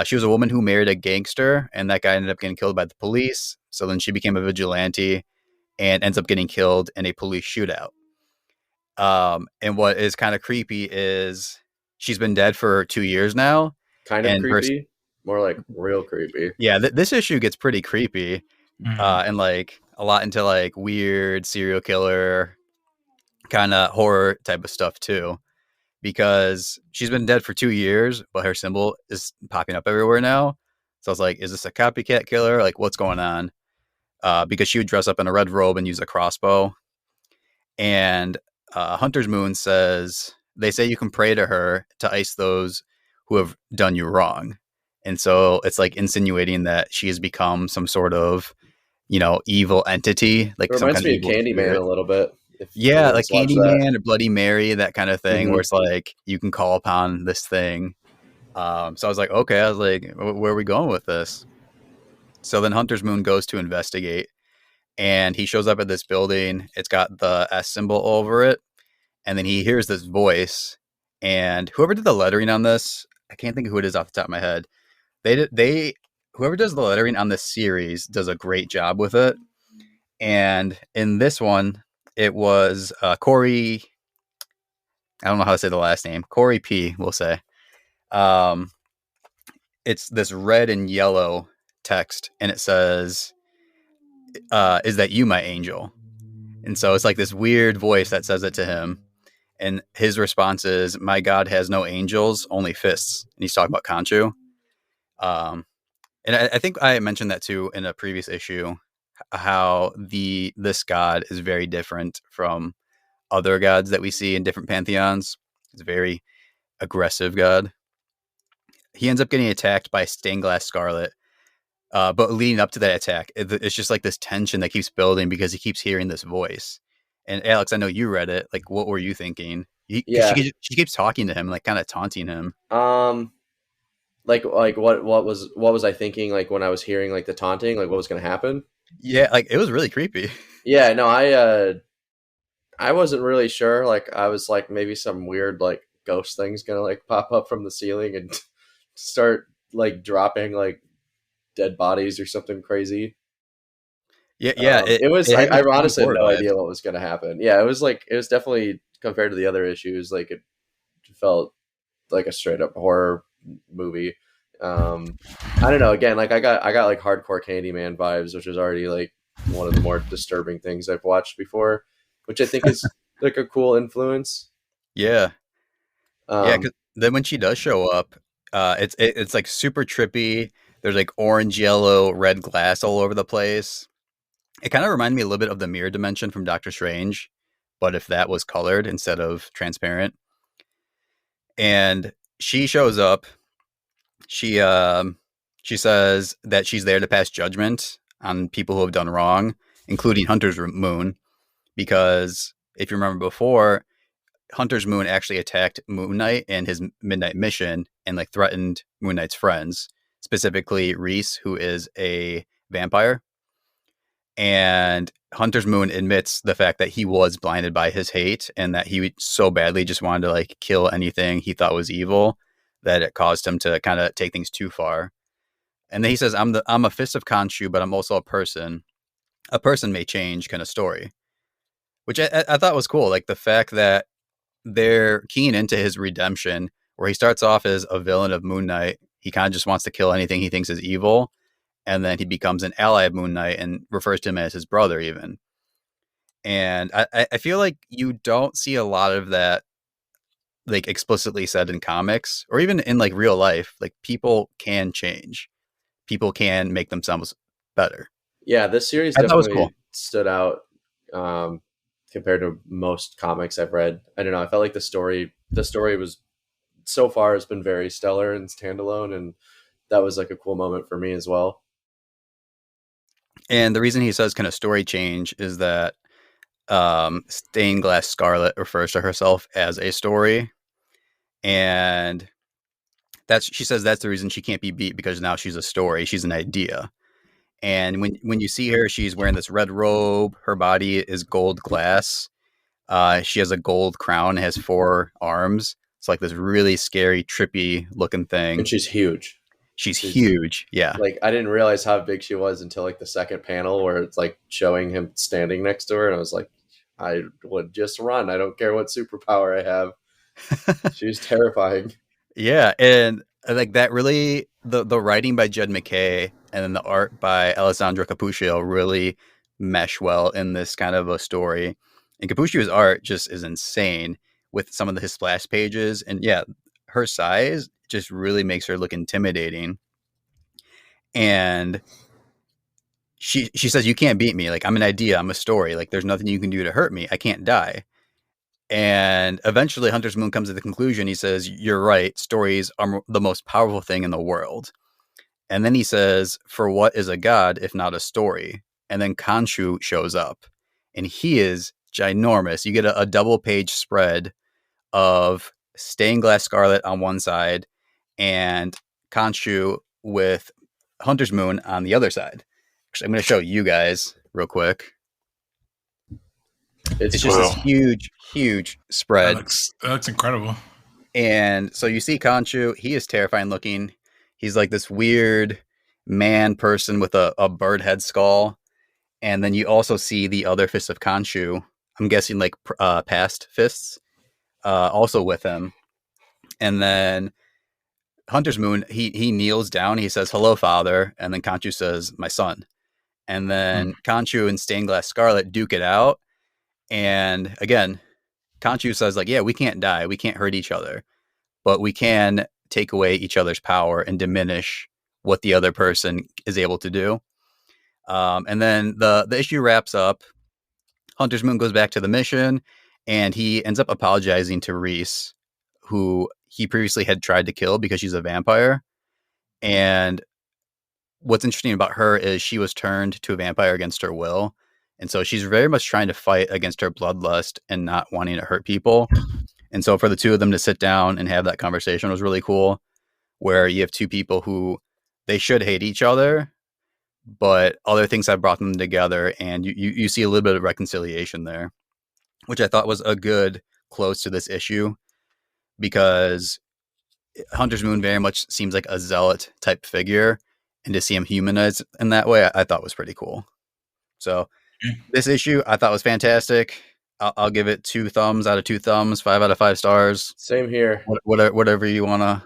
She was a woman who married a gangster, and that guy ended up getting killed by the police. So then she became a vigilante and ends up getting killed in a police shootout. And what is kind of creepy is she's been dead for 2 years now. Kind of creepy? More like real creepy. Yeah, this issue gets pretty creepy. And like a lot into like weird serial killer kind of horror type of stuff too. Because she's been dead for 2 years, but her symbol is popping up everywhere now. So I was like, is this a copycat killer? Like, what's going on? Because she would dress up in a red robe and use a crossbow. And Hunter's Moon says, they say you can pray to her to ice those who have done you wrong. And so it's like insinuating that she has become some sort of, evil entity. Like it reminds me of Candyman a little bit. Yeah, like Candyman or Bloody Mary, that kind of thing, where it's like you can call upon this thing. So I was like, okay, where are we going with this? So then Hunter's Moon goes to investigate, and he shows up at this building. It's got the S symbol over it, and then he hears this voice. And whoever did the lettering on this, I can't think of who it is off the top of my head. Whoever does the lettering on this series does a great job with it. And in this one, it was Corey. I don't know how to say the last name. Corey P. We'll say. It's this red and yellow text, and it says, "Is that you, my angel?" And so it's like this weird voice that says it to him, and his response is, "My God has no angels, only fists." And he's talking about Khonshu. And I think I mentioned that too in a previous issue, how this god is very different from other gods that we see in different pantheons. It's a very aggressive god. He ends up getting attacked by Stained Glass Scarlet. But leading up to that attack, it's just like this tension that keeps building because he keeps hearing this voice. And Alex, I know you read it. Like, what were you thinking? She keeps talking to him, like kind of taunting him. Like what was I thinking? Like when I was hearing like the taunting, like what was going to happen? Yeah, like it was really creepy. Yeah, no, I wasn't really sure. Like I was like maybe some weird like ghost thing's gonna like pop up from the ceiling and start like dropping like dead bodies or something crazy. Yeah. I honestly had no idea what was gonna happen. Yeah, it was definitely, compared to the other issues, like it felt like a straight up horror movie. I don't know. Again, like I got like hardcore Candyman vibes, which is already like one of the more disturbing things I've watched before, which I think is like a cool influence. Yeah. Cause then when she does show up, it's like super trippy. There's like orange, yellow, red glass all over the place. It kind of reminded me a little bit of the mirror dimension from Doctor Strange, but if that was colored instead of transparent. And she shows up. She says that she's there to pass judgment on people who have done wrong, including Hunter's Moon, because if you remember before, Hunter's Moon actually attacked MoonKnight and his midnight mission and like threatened MoonKnight's friends, specifically Reese, who is a vampire. And Hunter's Moon admits the fact that he was blinded by his hate and that he so badly just wanted to like kill anything he thought was evil that it caused him to kind of take things too far. And then he says, I'm a fist of Khonshu, but I'm also a person. A person may change kind of story, which I thought was cool. Like the fact that they're keying into his redemption, where he starts off as a villain of MoonKnight. He kind of just wants to kill anything he thinks is evil. And then he becomes an ally of MoonKnight and refers to him as his brother even. And I feel like you don't see a lot of that like explicitly said in comics or even in like real life. Like people can change. People can make themselves better. Yeah, this series definitely stood out compared to most comics I've read. I don't know. I felt like the story was so far has been very stellar and standalone, and that was like a cool moment for me as well. And the reason he says kind of story change is that Stained Glass Scarlet refers to herself as a story, and she says that's the reason she can't be beat, because now she's a story, she's an idea. And when you see her, she's wearing this red robe, her body is gold glass, she has a gold crown, has 4 arms. It's like this really scary, trippy looking thing, and she's huge. She's huge. Yeah. Like, I didn't realize how big she was until like the second panel where it's like showing him standing next to her. And I was like, I would just run. I don't care what superpower I have. She's terrifying. Yeah. And like that really, the writing by Jed McKay and then the art by Alessandro Cappuccio really mesh well in this kind of a story. And Cappuccio's art just is insane with some of his splash pages. And yeah, her size just really makes her look intimidating. And she says, you can't beat me. Like, I'm an idea. I'm a story. Like, there's nothing you can do to hurt me. I can't die. And eventually Hunter's Moon comes to the conclusion. He says, you're right. Stories are the most powerful thing in the world. And then he says, for what is a god if not a story? And then Khonshu shows up, and he is ginormous. You get a double page spread of Stained Glass Scarlet on one side and Khonshu with Hunter's Moon on the other side. Actually, I'm going to show you guys real quick. It's just this huge spread. That looks incredible. And so you see Khonshu. He is terrifying looking. He's like this weird man person with a bird head skull. And then you also see the other fist of Khonshu. I'm guessing like past fists, also with him. And then Hunter's Moon, he kneels down. He says, hello, father. And then Khonshu says, my son. And then Khonshu and Stained Glass Scarlet duke it out. And again, Khonshu says, like, yeah, we can't die. We can't hurt each other. But we can take away each other's power and diminish what the other person is able to do. And then the issue wraps up. Hunter's Moon goes back to the mission, and he ends up apologizing to Reese, who he previously had tried to kill because she's a vampire. And what's interesting about her is she was turned to a vampire against her will. And so she's very much trying to fight against her bloodlust and not wanting to hurt people. And so for the two of them to sit down and have that conversation was really cool, where you have two people who they should hate each other, but other things have brought them together, and you see a little bit of reconciliation there, which I thought was a good close to this issue, because Hunter's Moon very much seems like a zealot type figure, and to see him humanized in that way, I thought was pretty cool. So this issue I thought was fantastic. I'll give it 2 thumbs out of 2 thumbs, 5 out of 5 stars. Same here. Whatever you wanna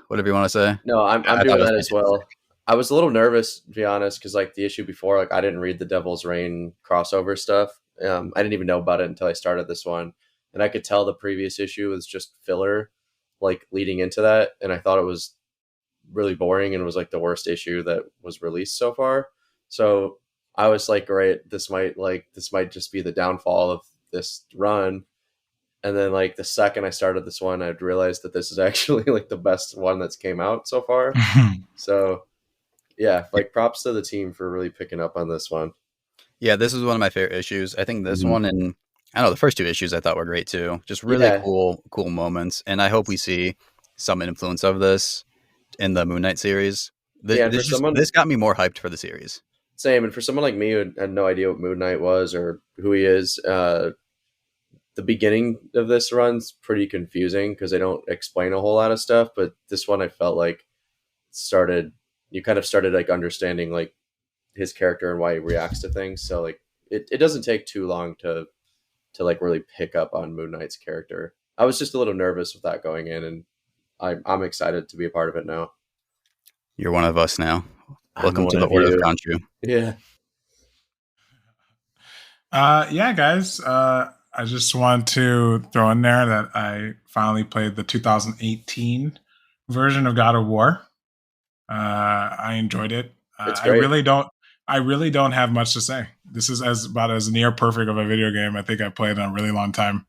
say. No, I'm doing that as well. I was a little nervous, to be honest, because like the issue before, like I didn't read the Devil's Reign crossover stuff. I didn't even know about it until I started this one, and I could tell the previous issue was just filler, like leading into that, and I thought it was really boring and was like the worst issue that was released so far. So I was like, great, this might just be the downfall of this run. And then like the second I started this one, I'd realized that this is actually like the best one that's came out so far. So yeah, like props to the team for really picking up on this one. Yeah, this is one of my favorite issues. I think this one, and I don't know, the first 2 issues I thought were great too. Just really cool moments. And I hope we see some influence of this in the MoonKnight series. This got me more hyped for the series. Same. And for someone like me who had no idea what MoonKnight was or who he is, the beginning of this run's pretty confusing because they don't explain a whole lot of stuff. But this one I felt like you kind of started like understanding like his character and why he reacts to things. So like it doesn't take too long to like really pick up on MoonKnight's character. I was just a little nervous with that going in, and I'm excited to be a part of it now. You're one of us now. Welcome to the Order of Khonshu. Yeah. Yeah, guys. I just want to throw in there that I finally played the 2018 version of God of War. I enjoyed it. I really don't have much to say. This is about as near perfect of a video game I think I've played in a really long time.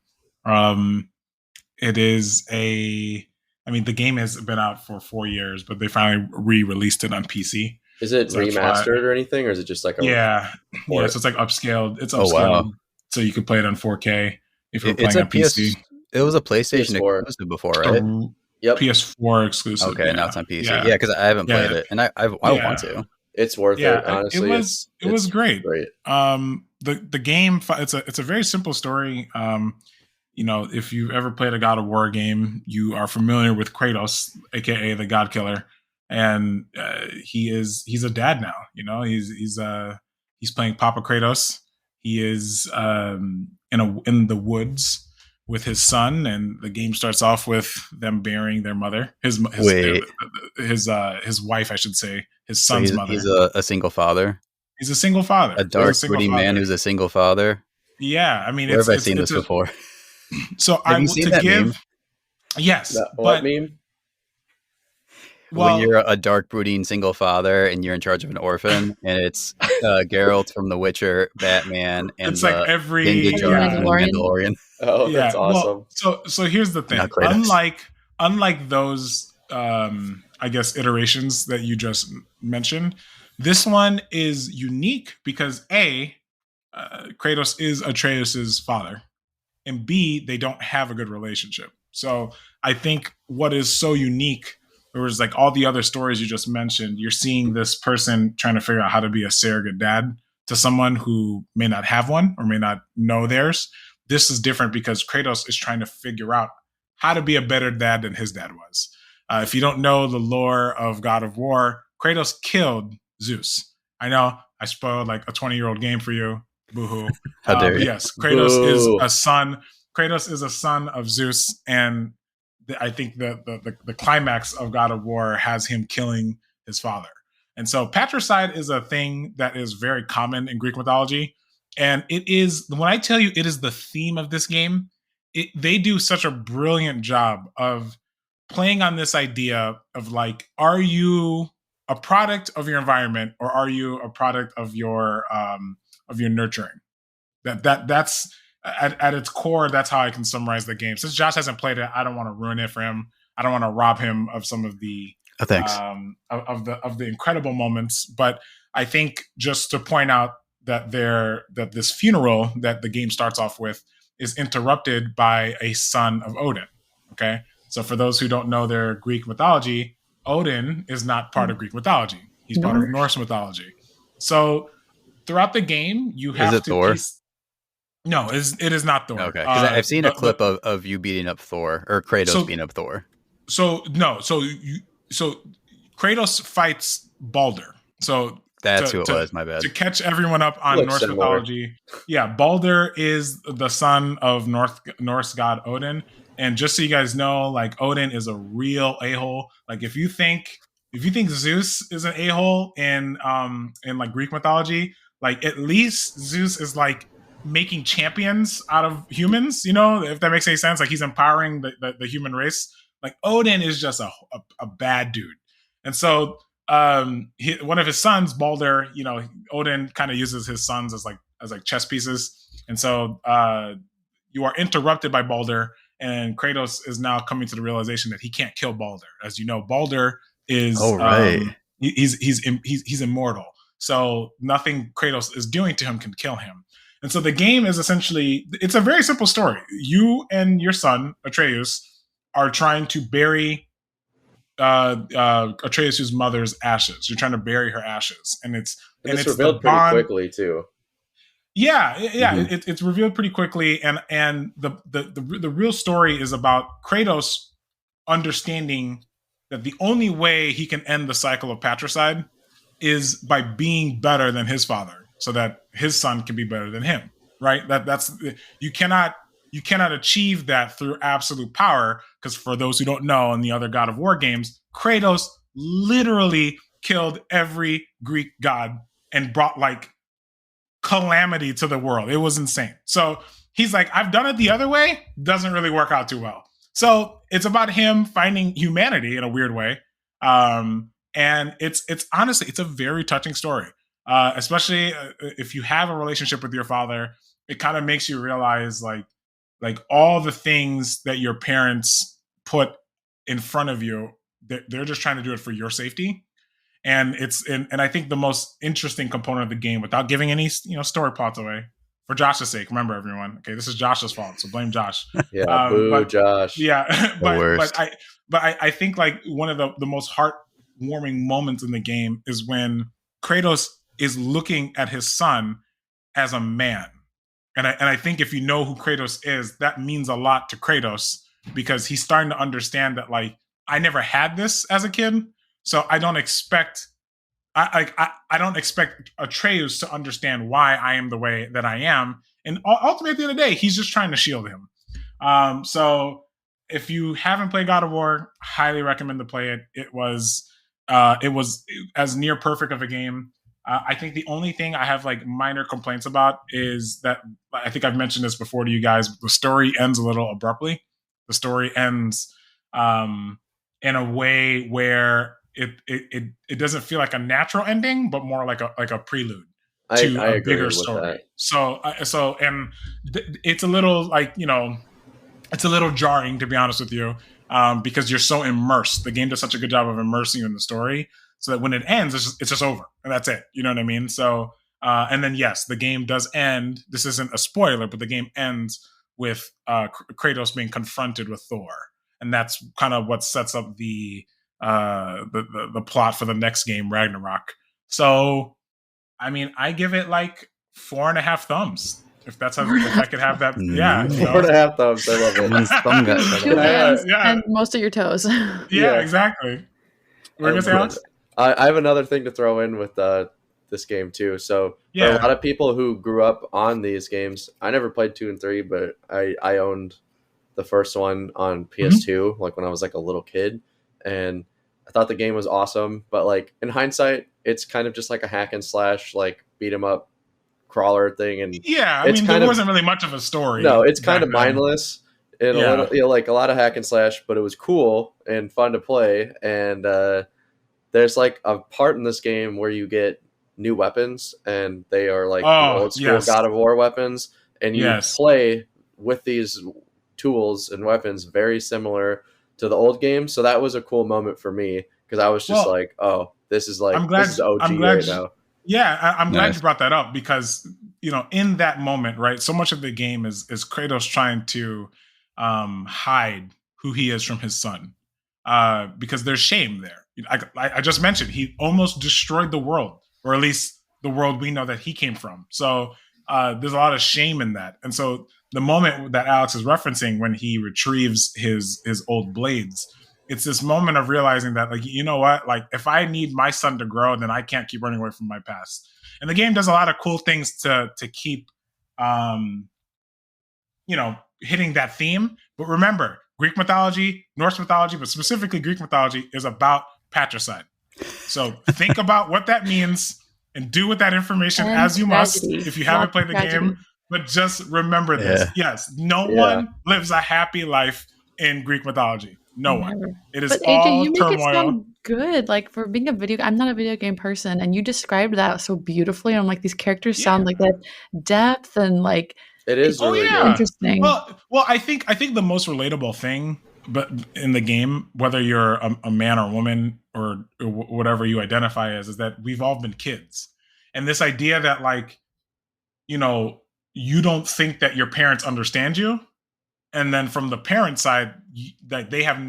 It is a I mean, the game has been out for 4 years, but they finally re-released it on PC. Is it So remastered or anything, or is it just like a yeah? So it's like upscaled. It's upscaled, wow. so you could play it on 4K if you're playing on PC. It was a PlayStation PS4. exclusive before, right? Yep. PS4 exclusive. Okay, now it's on PC. Yeah, because I haven't played it, and I want to. It's worth it. Honestly, it was great. Great. The game, it's a very simple story. You know, if you've ever played a God of War game, you are familiar with Kratos, aka the God Killer, and he's a dad now. You know, he's playing Papa Kratos. He is in the woods with his son, and the game starts off with them burying their mother, his wife, I should say, his son's mother. He's a single father. He's a single father. A dark, broody man who's a single father. Yeah, I mean, where have I seen this before? So have you seen that meme? Yes. What meme? Well, when you're a dark, brooding single father and you're in charge of an orphan, and it's Geralt from The Witcher, Batman, and it's like every Mandalorian. Oh, yeah, that's awesome. Well, so here's the thing. Unlike those, I guess, iterations that you just mentioned, this one is unique because A, Kratos is Atreus's father, and B, they don't have a good relationship. So I think what is so unique, whereas like all the other stories you just mentioned, you're seeing this person trying to figure out how to be a surrogate dad to someone who may not have one or may not know theirs. This is different because Kratos is trying to figure out how to be a better dad than his dad was. If you don't know the lore of God of War, Kratos killed Zeus. I know I spoiled like a 20-year-old game for you. Boo-hoo. How dare you? Yes, Kratos is a son. Kratos is a son of Zeus, and I think the climax of God of War has him killing his father. And so patricide is a thing that is very common in Greek mythology. And it is, when I tell you it is the theme of this game, they do such a brilliant job of playing on this idea of like, are you a product of your environment or are you a product of your nurturing? That's at its core. That's how I can summarize the game. Since Josh hasn't played it, I don't want to ruin it for him. I don't want to rob him of some of the of the incredible moments. But I think just to point out that this funeral that the game starts off with is interrupted by a son of Odin. Okay, so for those who don't know their Greek mythology, Odin is not part of Greek mythology. He's part of Norse mythology. So throughout the game, you have to. Thor? No, it is not Thor. Okay, because I've seen a clip of you beating up Thor or Kratos beating up Thor. So Kratos fights Balder. So that's who it was. My bad. To catch everyone up on Norse mythology, yeah, Balder is the son of Norse god Odin. And just so you guys know, like Odin is a real a-hole. Like if you think Zeus is an a-hole in like Greek mythology, like at least Zeus is like making champions out of humans, you know, if that makes any sense. Like he's empowering the human race. Like Odin is just a bad dude. And so one of his sons, Balder, you know, Odin kind of uses his sons as like chess pieces. And so you are interrupted by Balder, and Kratos is now coming to the realization that he can't kill Balder. As you know, Balder is he's immortal. So nothing Kratos is doing to him can kill him. And so the game is essentially, it's a very simple story. You and your son, Atreus, are trying to bury Atreus' mother's ashes. You're trying to bury her ashes. And it's revealed pretty quickly too. Yeah. Mm-hmm. It's revealed pretty quickly. And the real story is about Kratos understanding that the only way he can end the cycle of patricide is by being better than his father, so that his son can be better than him, right? That's you cannot achieve that through absolute power, because for those who don't know, in the other God of War games, Kratos literally killed every Greek god and brought like calamity to the world. It was insane. So he's like, I've done it the other way, doesn't really work out too well. So it's about him finding humanity in a weird way. And it's honestly, it's a very touching story. Especially if you have a relationship with your father, it kind of makes you realize like all the things that your parents put in front of you, they're just trying to do it for your safety. And and I think the most interesting component of the game, without giving any story plots away, for Josh's sake, remember everyone, okay, this is Josh's fault, so blame Josh. Yeah, boo, Josh. Yeah, but I think like one of the most heartwarming moments in the game is when Kratos is looking at his son as a man, and I think if you know who Kratos is, that means a lot to Kratos, because he's starting to understand that, like, I never had this as a kid, so I don't expect Atreus to understand why I am the way that I am. And ultimately, at the end of the day, he's just trying to shield him. So if you haven't played God of War, highly recommend to play it. It was as near perfect of a game. I think the only thing I have like minor complaints about is that, I think I've mentioned this before to you guys, the story ends a little abruptly. The story ends in a way where it doesn't feel like a natural ending, but more like a prelude to a bigger story. So it's a little like, it's a little jarring, to be honest with you, because you're so immersed. The game does such a good job of immersing you in the story, so that when it ends, it's just over and that's it. You know what I mean? So and then yes, the game does end. This isn't a spoiler, but the game ends with Kratos being confronted with Thor, and that's kind of what sets up the plot for the next game, Ragnarok. So, I mean, I give it like 4.5 thumbs. If that's how, if I could have that, yeah. 4.5 thumbs. I love it. 2 hands and most of your toes. Yeah, exactly. What are you gonna say, Alex? I have another thing to throw in with this game too. So for a lot of people who grew up on these games, I never played 2 and 3, but I owned the first one on PS2, like when I was like a little kid, and I thought the game was awesome. But like in hindsight, it's kind of just like a hack and slash, like beat 'em up crawler thing, and I mean, there wasn't really much of a story. No, it's kind of mindless and a little, like a lot of hack and slash, but it was cool and fun to play. And there's like a part in this game where you get new weapons, and they are like the old school God of War weapons, and you play with these tools and weapons very similar to the old game. So that was a cool moment for me, because I was just like, oh, this is like, this is OG right now. Yeah, I'm glad you brought that up, because in that moment, right, so much of the game is Kratos trying to hide who he is from his son, because there's shame there. I just mentioned he almost destroyed the world, or at least the world we know that he came from. So there's a lot of shame in that. And so the moment that Alex is referencing, when he retrieves his old blades, it's this moment of realizing that, like, you know what, like, if I need my son to grow, then I can't keep running away from my past. And the game does a lot of cool things to keep hitting that theme. But remember, Greek mythology, Norse mythology, but specifically Greek mythology, is about patricide. So think about what that means and do with that information as you must if you haven't played the game. But just remember this. Yes, no one lives a happy life in Greek mythology. No one. It is but all AJ, you make turmoil. It sound good. Like, for being I'm not a video game person, and you described that so beautifully. I'm like, these characters sound like that depth, and like, it is really interesting. Well, I think the most relatable thing, but in the game, whether you're a man or woman or whatever you identify as, is that we've all been kids, and this idea that, like, you don't think that your parents understand you. And then from the parent side, that they have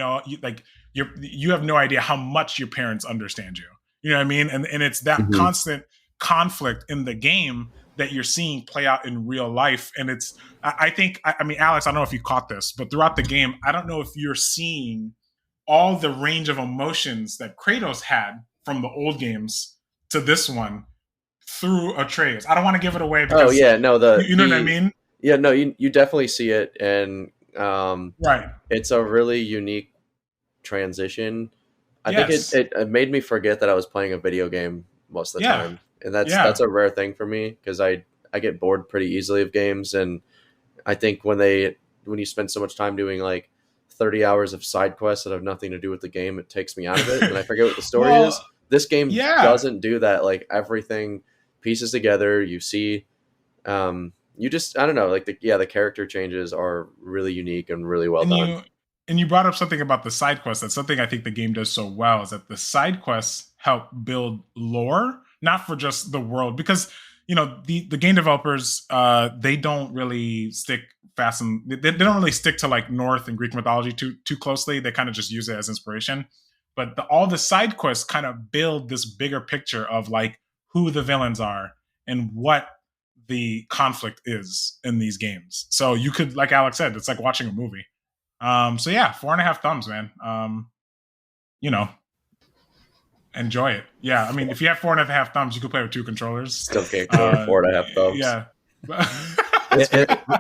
you have no idea how much your parents understand you. You know what I mean? And it's that constant conflict in the game that you're seeing play out in real life. And it's, I mean, Alex, I don't know if you caught this, but throughout the game, I don't know if you're seeing all the range of emotions that Kratos had from the old games to this one through Atreus. I don't want to give it away because you know what I mean? Yeah, no, you definitely see it, and it's a really unique transition. I think it made me forget that I was playing a video game most of the time, and that's a rare thing for me, because I get bored pretty easily of games, and I think when you spend so much time doing like 30 hours of side quests that have nothing to do with the game, it takes me out of it, and I forget what the story is. This game doesn't do that. Like, everything pieces together. You see. You just, I don't know, like the character changes are really unique and really well done. and you brought up something about the side quests. That's something I think the game does so well, is that the side quests help build lore, not for just the world, because the game developers, they don't really stick fast, and they don't really stick to like North and Greek mythology too closely. They kind of just use it as inspiration. But all the side quests kind of build this bigger picture of like who the villains are and what the conflict is in these games. So you could, like Alex said, it's like watching a movie. So yeah, 4.5 thumbs, man. Enjoy it. Yeah, I mean, if you have 4.5 thumbs, you could play with 2 controllers. Still can't go 4.5 thumbs. Yeah.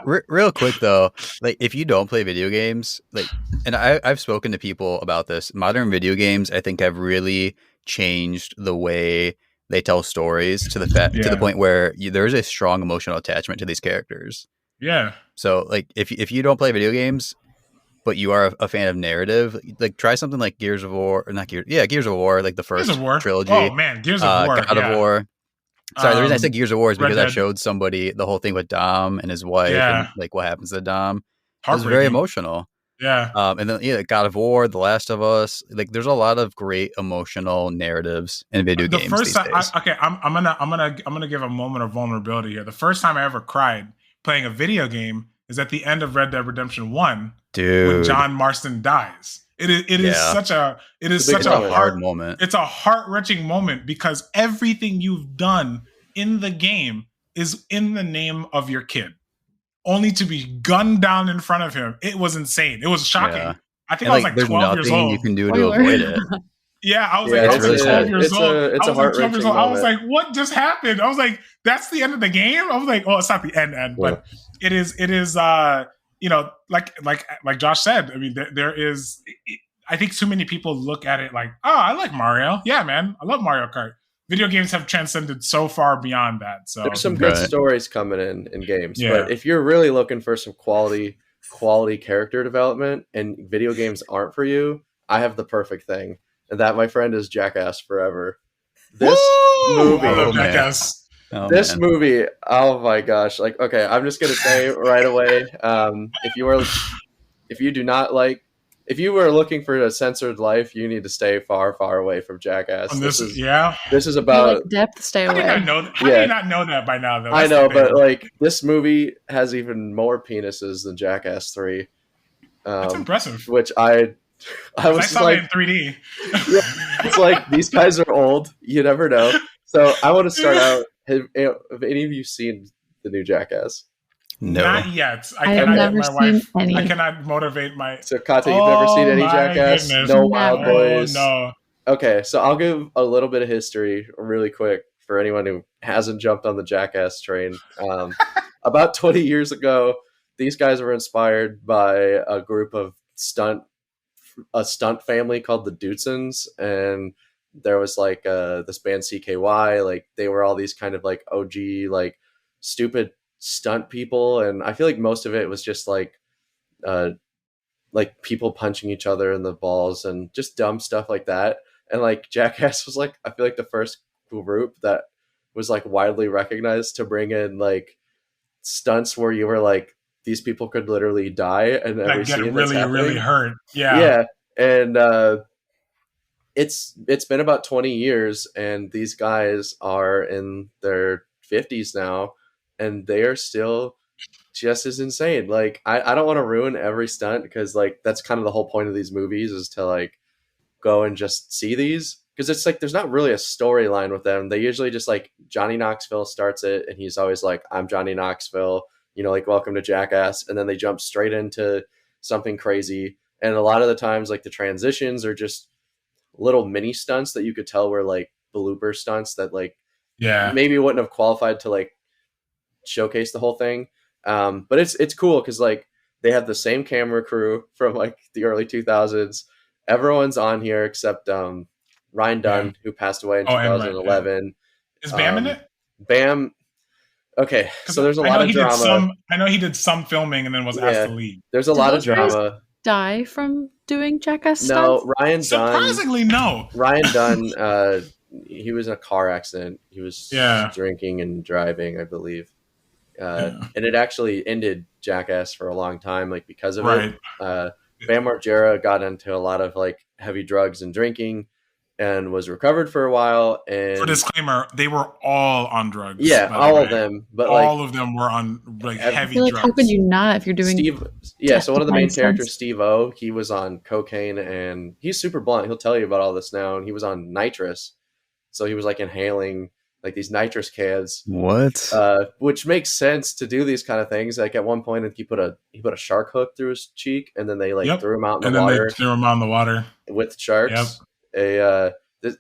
Real quick though, like if you don't play video games, like, and I've spoken to people about this, modern video games I think have really changed the way they tell stories to the point where there's a strong emotional attachment to these characters. Yeah. So like if you don't play video games, but you are a fan of narrative, like try something like Gears of War, Gears of War, like the first trilogy. Oh man, Gears of War, God of War. Sorry, the reason I said Gears of War is because I showed somebody the whole thing with Dom and his wife, and like what happens to Dom. It was very emotional. Yeah. And then God of War, The Last of Us, like there's a lot of great emotional narratives in video games. The first time, I'm gonna give a moment of vulnerability here. The first time I ever cried playing a video game is at the end of Red Dead Redemption 1, dude, when John Marston dies. It is such a hard moment. It's a heart-wrenching moment because everything you've done in the game is in the name of your kid, only to be gunned down in front of him. It was insane. It was shocking. Yeah. I think I was like 12 years old. You can do to avoid it. Yeah, I was like 12 years old. It's a heart-wrenching moment. I was like, what just happened? I was like, that's the end of the game? I was like, oh, it's not the end, but it is like Josh said, I mean, there is, I think too many people look at it like, oh, I like Mario. Yeah, man, I love Mario Kart. Video games have transcended so far beyond that. So there's some good stories coming in games, but if you're really looking for some quality character development and video games aren't for you, I have the perfect thing. And that, my friend, is Jackass Forever. This movie, I love Jackass. This movie, oh my gosh! Like, okay, I'm just gonna say right away, if you were looking for a censored life, you need to stay far, far away from Jackass. This is about like depth. Stay away. How do you not know that by now? Though I know, but like this movie has even more penises than Jackass 3. That's impressive. Which I saw like, it in 3D. It's like these guys are old. You never know. So I want to start out. Have any of you seen the new Jackass? No, not yet. I have never seen any. I cannot motivate my. So Kate, you've never seen any Jackass? Goodness. No Wild Boys. No. Okay, so I'll give a little bit of history really quick for anyone who hasn't jumped on the Jackass train. About 20 years ago, these guys were inspired by a group of stunt family called the Dudesons, and there was like this band CKY, like they were all these kind of like OG like stupid stunt people, and I feel like most of it was just like people punching each other in the balls and just dumb stuff like that. And like Jackass was like, I feel like the first group that was like widely recognized to bring in like stunts where you were like, these people could literally die and like get really hurt. Yeah. And it's been about 20 years, and these guys are in their 50s now, and they are still just as insane. Like I don't want to ruin every stunt, because like that's kind of the whole point of these movies, is to like go and just see these, because it's like there's not really a storyline with them. They usually just like Johnny Knoxville starts it, and he's always like, I'm Johnny Knoxville, like welcome to Jackass, and then they jump straight into something crazy. And a lot of the times like the transitions are just little mini stunts that you could tell were like blooper stunts that like maybe wouldn't have qualified to like showcase the whole thing. But it's cool because like they have the same camera crew from like the early 2000s. Everyone's on here except Ryan Dunn, who passed away in 2011. Is Bam in it? Bam. Okay, so there's a lot of drama. I know he did some filming and then was asked to leave. There's a lot of drama. Die from doing Jackass stunts? No, Ryan Dunn. Surprisingly, no. Ryan Dunn, he was in a car accident. He was drinking and driving, I believe. And it actually ended Jackass for a long time, like because of it. Bam Margera got into a lot of like heavy drugs and drinking, and was recovered for a while. And for disclaimer, they were all on drugs. Yeah, all of them, but all of them were on like heavy drugs. How could you not if you're doing so one of the main characters, Steve O, he was on cocaine, and he's super blunt. He'll tell you about all this now, and he was on nitrous, so he was like inhaling like these nitrous cans. What? Which makes sense to do these kind of things. Like at one point, he put a shark hook through his cheek, and then they threw him out in the water. They threw him out in the water with sharks. Yep.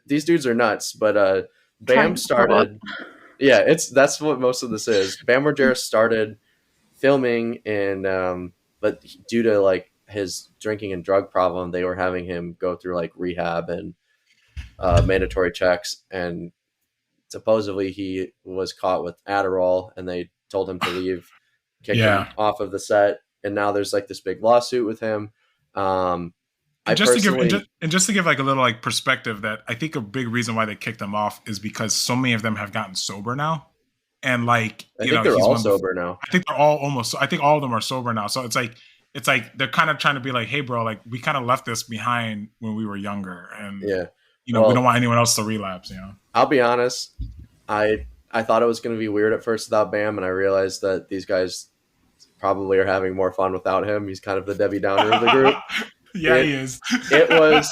These dudes are nuts, but Bam started. Yeah, that's what most of this is. Bam Margera started filming, and but due to like his drinking and drug problem, they were having him go through like rehab and mandatory checks, and supposedly he was caught with Adderall, and they told him to leave, kicked him off of the set, and now there's like this big lawsuit with him. Just to give like a little like perspective, that I think a big reason why they kicked them off is because so many of them have gotten sober now, and like I think they're all sober now. I think they're all almost. I think all of them are sober now. So it's like they're kind of trying to be like, hey, bro, like we kind of left this behind when we were younger, and we don't want anyone else to relapse. I'll be honest, I thought it was going to be weird at first without Bam, and I realized that these guys probably are having more fun without him. He's kind of the Debbie Downer of the group. He is. It was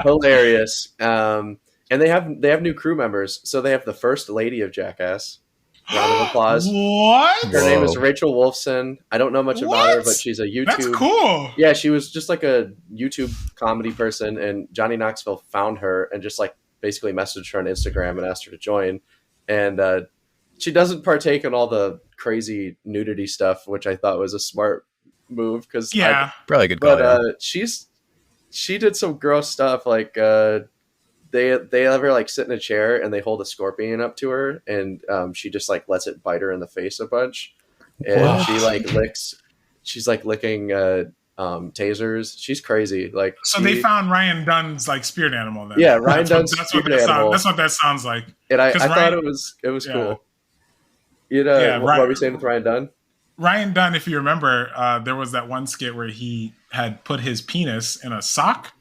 hilarious. And they have new crew members. So they have the first lady of Jackass. Round of applause. What? Her name is Rachel Wolfson. I don't know much about her, but she's a YouTube. That's cool. Yeah, she was just like a YouTube comedy person, and Johnny Knoxville found her and just like basically messaged her on Instagram and asked her to join. And she doesn't partake in all the crazy nudity stuff, which I thought was a smart move, because probably a good call. But she did some gross stuff, like they have her like sit in a chair and they hold a scorpion up to her, and she just like lets it bite her in the face a bunch, and she's like licking tasers. She's crazy. Like, so they found Ryan Dunn's like spirit animal then. Yeah, Ryan Dunn's spirit animal. That's what that sounds like. And I thought it was cool. What were we saying with Ryan Dunn? Ryan Dunn, if you remember, there was that one skit where he had put his penis in a sock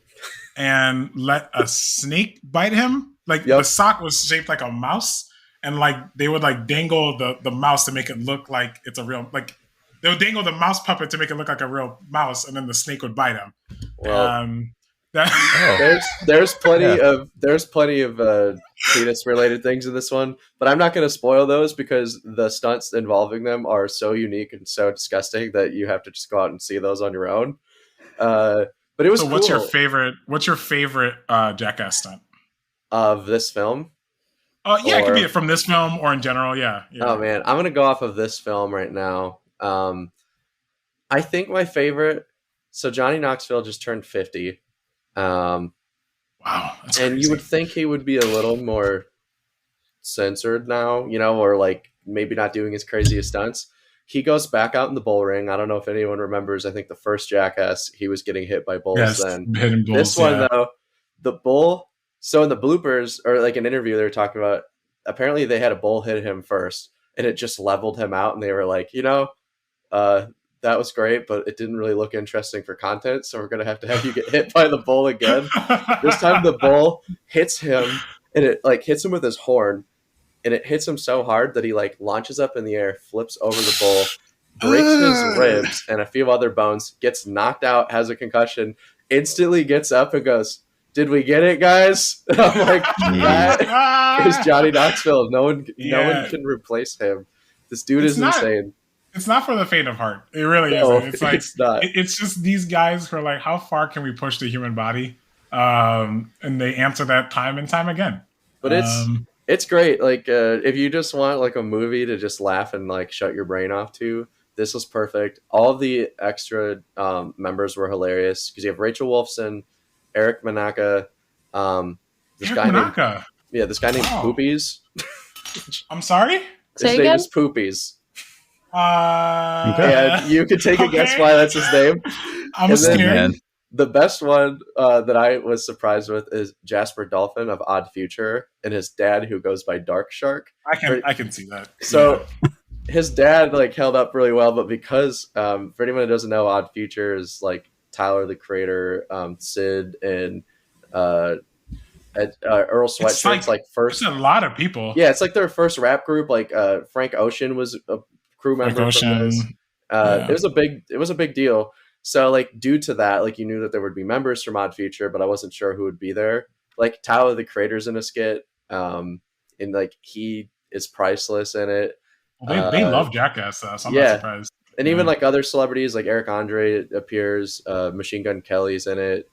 and let a snake bite him. Like the sock was shaped like a mouse, and like they would like dangle the mouse to make it look like it's a real, like they would dangle the mouse puppet to make it look like a real mouse, and then the snake would bite him. Well, there's plenty of penis related things in this one, but I'm not going to spoil those because the stunts involving them are so unique and so disgusting that you have to just go out and see those on your own. But it was. So cool. What's your favorite Jackass stunt of this film? It could be from this film or in general. Yeah. Oh man, I'm gonna go off of this film right now. I think my favorite. So Johnny Knoxville just turned 50. Wow, that's and crazy. You would think he would be a little more censored now, or like maybe not doing his craziest stunts. He goes back out in the bull ring. I don't know if anyone remembers. I think the first Jackass, he was getting hit by bulls. Yes, then hitting bulls, this one though, the bull. So in the bloopers or like an interview, they were talking about. Apparently, they had a bull hit him first, and it just leveled him out. And they were like, that was great, but it didn't really look interesting for content, so we're going to have you get hit by the bull again. This time the bull hits him, and it like hits him with his horn, and it hits him so hard that he like launches up in the air, flips over the bull, breaks his ribs and a few other bones, gets knocked out, has a concussion, instantly gets up and goes, "Did we get it, guys?" And I'm like, that is Johnny Knoxville. No one can replace him. This dude is insane. It's not for the faint of heart. It really isn't. It's like it's just these guys who are like, how far can we push the human body? And they answer that time and time again. But it's great. Like if you just want like a movie to just laugh and like shut your brain off to, this was perfect. All of the extra members were hilarious because you have Rachel Wolfson, Eric Manaka, this guy named Poopies. I'm sorry? His name is Poopies. Yeah, you could take a guess why that's his name. I'm scared. The best one that I was surprised with is Jasper Dolphin of Odd Future and his dad who goes by Dark Shark. I can see that. So his dad like held up really well, but because for anyone who doesn't know, Odd Future is like Tyler the Creator, Sid, and Earl Sweatshirt's like first. It's a lot of people. Yeah, it's like their first rap group. Like Frank Ocean was a crew member from this. It was a big deal. So like due to that, like you knew that there would be members from Odd Future, but I wasn't sure who would be there. Like Tyler the Creator's in a skit, and like he is priceless in it. Well, they love Jackass, so I'm not surprised. And even like other celebrities, like Eric Andre appears, Machine Gun Kelly's in it.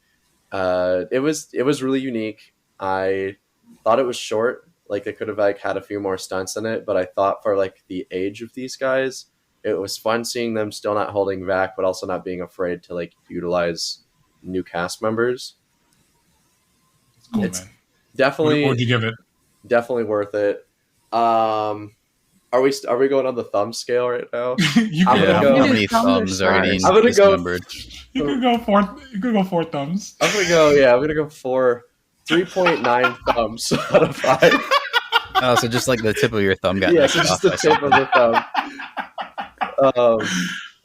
It was really unique. I thought it was short. Like they could have like had a few more stunts in it, but I thought for like the age of these guys, it was fun seeing them still not holding back, but also not being afraid to like utilize new cast members. Cool, it's man. Definitely. What would you give it? Definitely worth it. Are we going on the thumb scale right now? I'm gonna go. How many thumbs are getting dismembered? You could go 4 thumbs. I'm gonna go 3.9 thumbs out of 5. Oh, so just like the tip of your thumb got so just the tip of the thumb.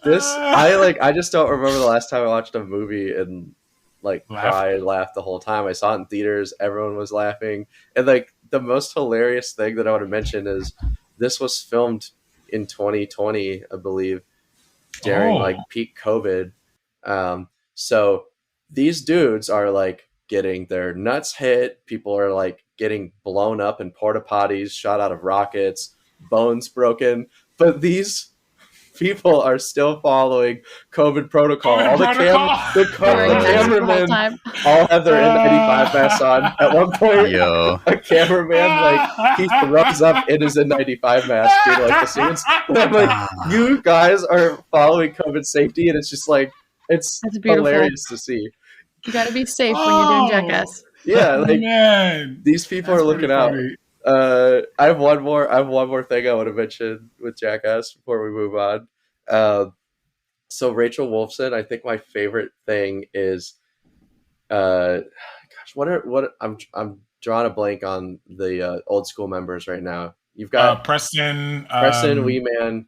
I just don't remember the last time I watched a movie and like laughed the whole time. I saw it in theaters. Everyone was laughing, and like the most hilarious thing that I want to mention is this was filmed in 2020, I believe, during like peak COVID. So these dudes are like getting their nuts hit. People are like getting blown up in porta potties, shot out of rockets, bones broken. But these people are still following COVID protocol. All the cameramen all have their N95 masks on. At one point, a cameraman like he throws up in his N95 mask due to like the scenes. And I'm like, you guys are following COVID safety, and it's just like it's hilarious to see. You got to be safe when you're doing Jackass. Yeah, like these people are looking out. I have one more thing I want to mention with Jackass before we move on. So Rachel Wolfson, I think my favorite thing is, I'm drawing a blank on the old school members right now. You've got Preston, Wee Man,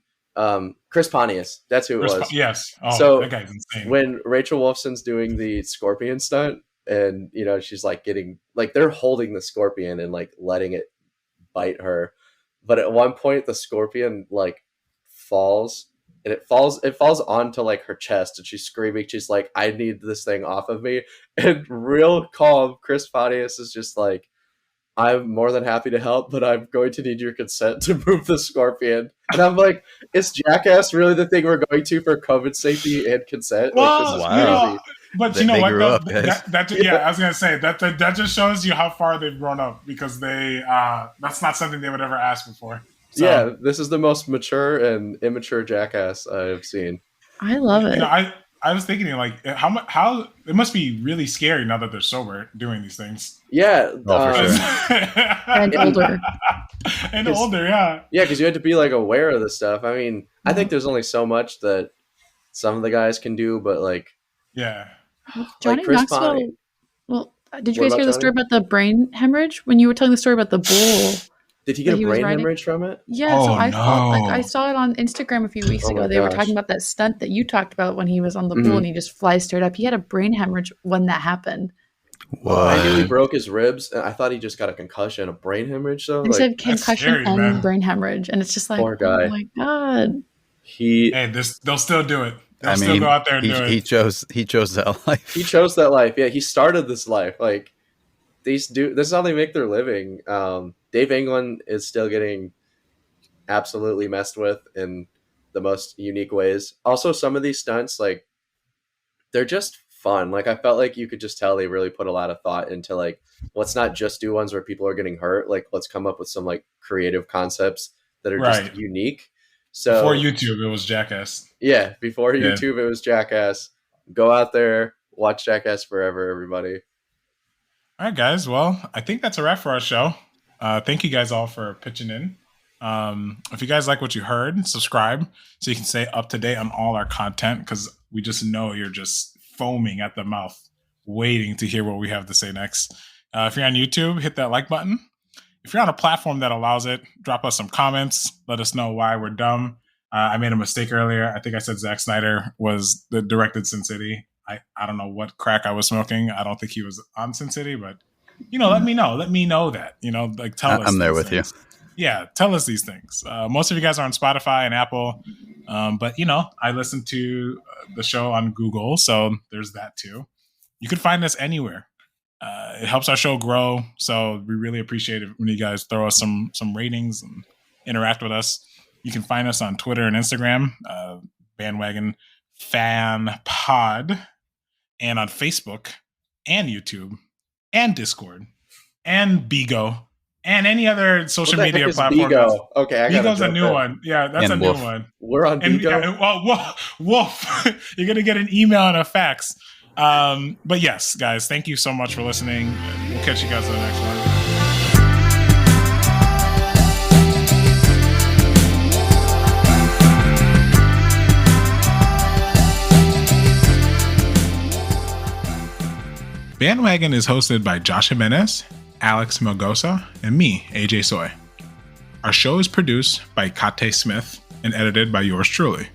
Chris Pontius. That's who it was. Yes. Oh, so that guy's insane. When Rachel Wolfson's doing the scorpion stunt, and she's like getting like they're holding the scorpion and like letting it bite her, but at one point the scorpion like falls, and it falls onto like her chest, and she's screaming. She's like, "I need this thing off of me!" And real calm, Chris Pontius is just like, "I'm more than happy to help, but I'm going to need your consent to move the scorpion." And I'm like, is Jackass really the thing we're going to for COVID safety and consent? Well, wow. But you know what? I was gonna say that just shows you how far they've grown up, because they that's not something they would ever ask before. So, yeah, this is the most mature and immature Jackass I've seen. I love it. I was thinking like how it must be really scary now that they're sober doing these things. Yeah, for sure. And older. And older, yeah. Yeah, because you had to be like aware of this stuff. I mean, I think there's only so much that some of the guys can do, but like, yeah. Johnny Knoxville. Well, did you guys hear the story about the brain hemorrhage when you were telling the story about the bull? Did he get a brain hemorrhage from it? Yeah, so I saw it on Instagram a few weeks ago. They were talking about that stunt that you talked about when he was on the bull and he just flies straight up. He had a brain hemorrhage when that happened. What? I knew he broke his ribs, and I thought he just got a concussion, a brain hemorrhage. Though he said concussion and brain hemorrhage, and it's just like, poor guy. Oh my god. They'll still do it. They'll still go out there and do it. He chose that life. He chose that life. Yeah, he started this life. Like this is how they make their living. Dave England is still getting absolutely messed with in the most unique ways. Also, some of these stunts, like, they're just fun. Like, I felt like you could just tell they really put a lot of thought into, like, let's not just do ones where people are getting hurt. Like, let's come up with some, like, creative concepts that are just unique. So before YouTube, it was Jackass. Yeah, before YouTube, it was Jackass. Go out there, watch Jackass forever, everybody. All right, guys. Well, I think that's a wrap for our show. Thank you guys all for pitching in. If you guys like what you heard, subscribe so you can stay up to date on all our content, because we just know you're just foaming at the mouth, waiting to hear what we have to say next. If you're on YouTube, hit that like button. If you're on a platform that allows it, drop us some comments. Let us know why we're dumb. I made a mistake earlier. I think I said Zack Snyder was the directed Sin City. I don't know what crack I was smoking. I don't think he was on Sin City, but let me know. Let me know that. Like tell us. I'm there with things. you. Yeah, tell us these things. Most of you guys are on Spotify and Apple, but I listen to the show on Google, so there's that too. You can find us anywhere. It helps our show grow, so we really appreciate it when you guys throw us some ratings and interact with us. You can find us on Twitter and Instagram, Bandwagon Fan Pod, and on Facebook and YouTube and Discord and Bigo and any other social media platform. Bigo? Okay, I got Bigo's a new one. Yeah, that's a new one. We're on Bigo. Wolf, you're gonna get an email and a fax. But yes, guys, thank you so much for listening. We'll catch you guys on the next one. Bandwagon is hosted by Josh Jimenez, Alex Melgosa, and me, AJ Soy. Our show is produced by Kate Smith and edited by yours truly.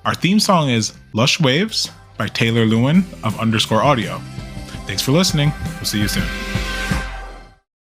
Our theme song is Lush Waves by Taylor Lewin of _audio. Thanks for listening. We'll see you soon.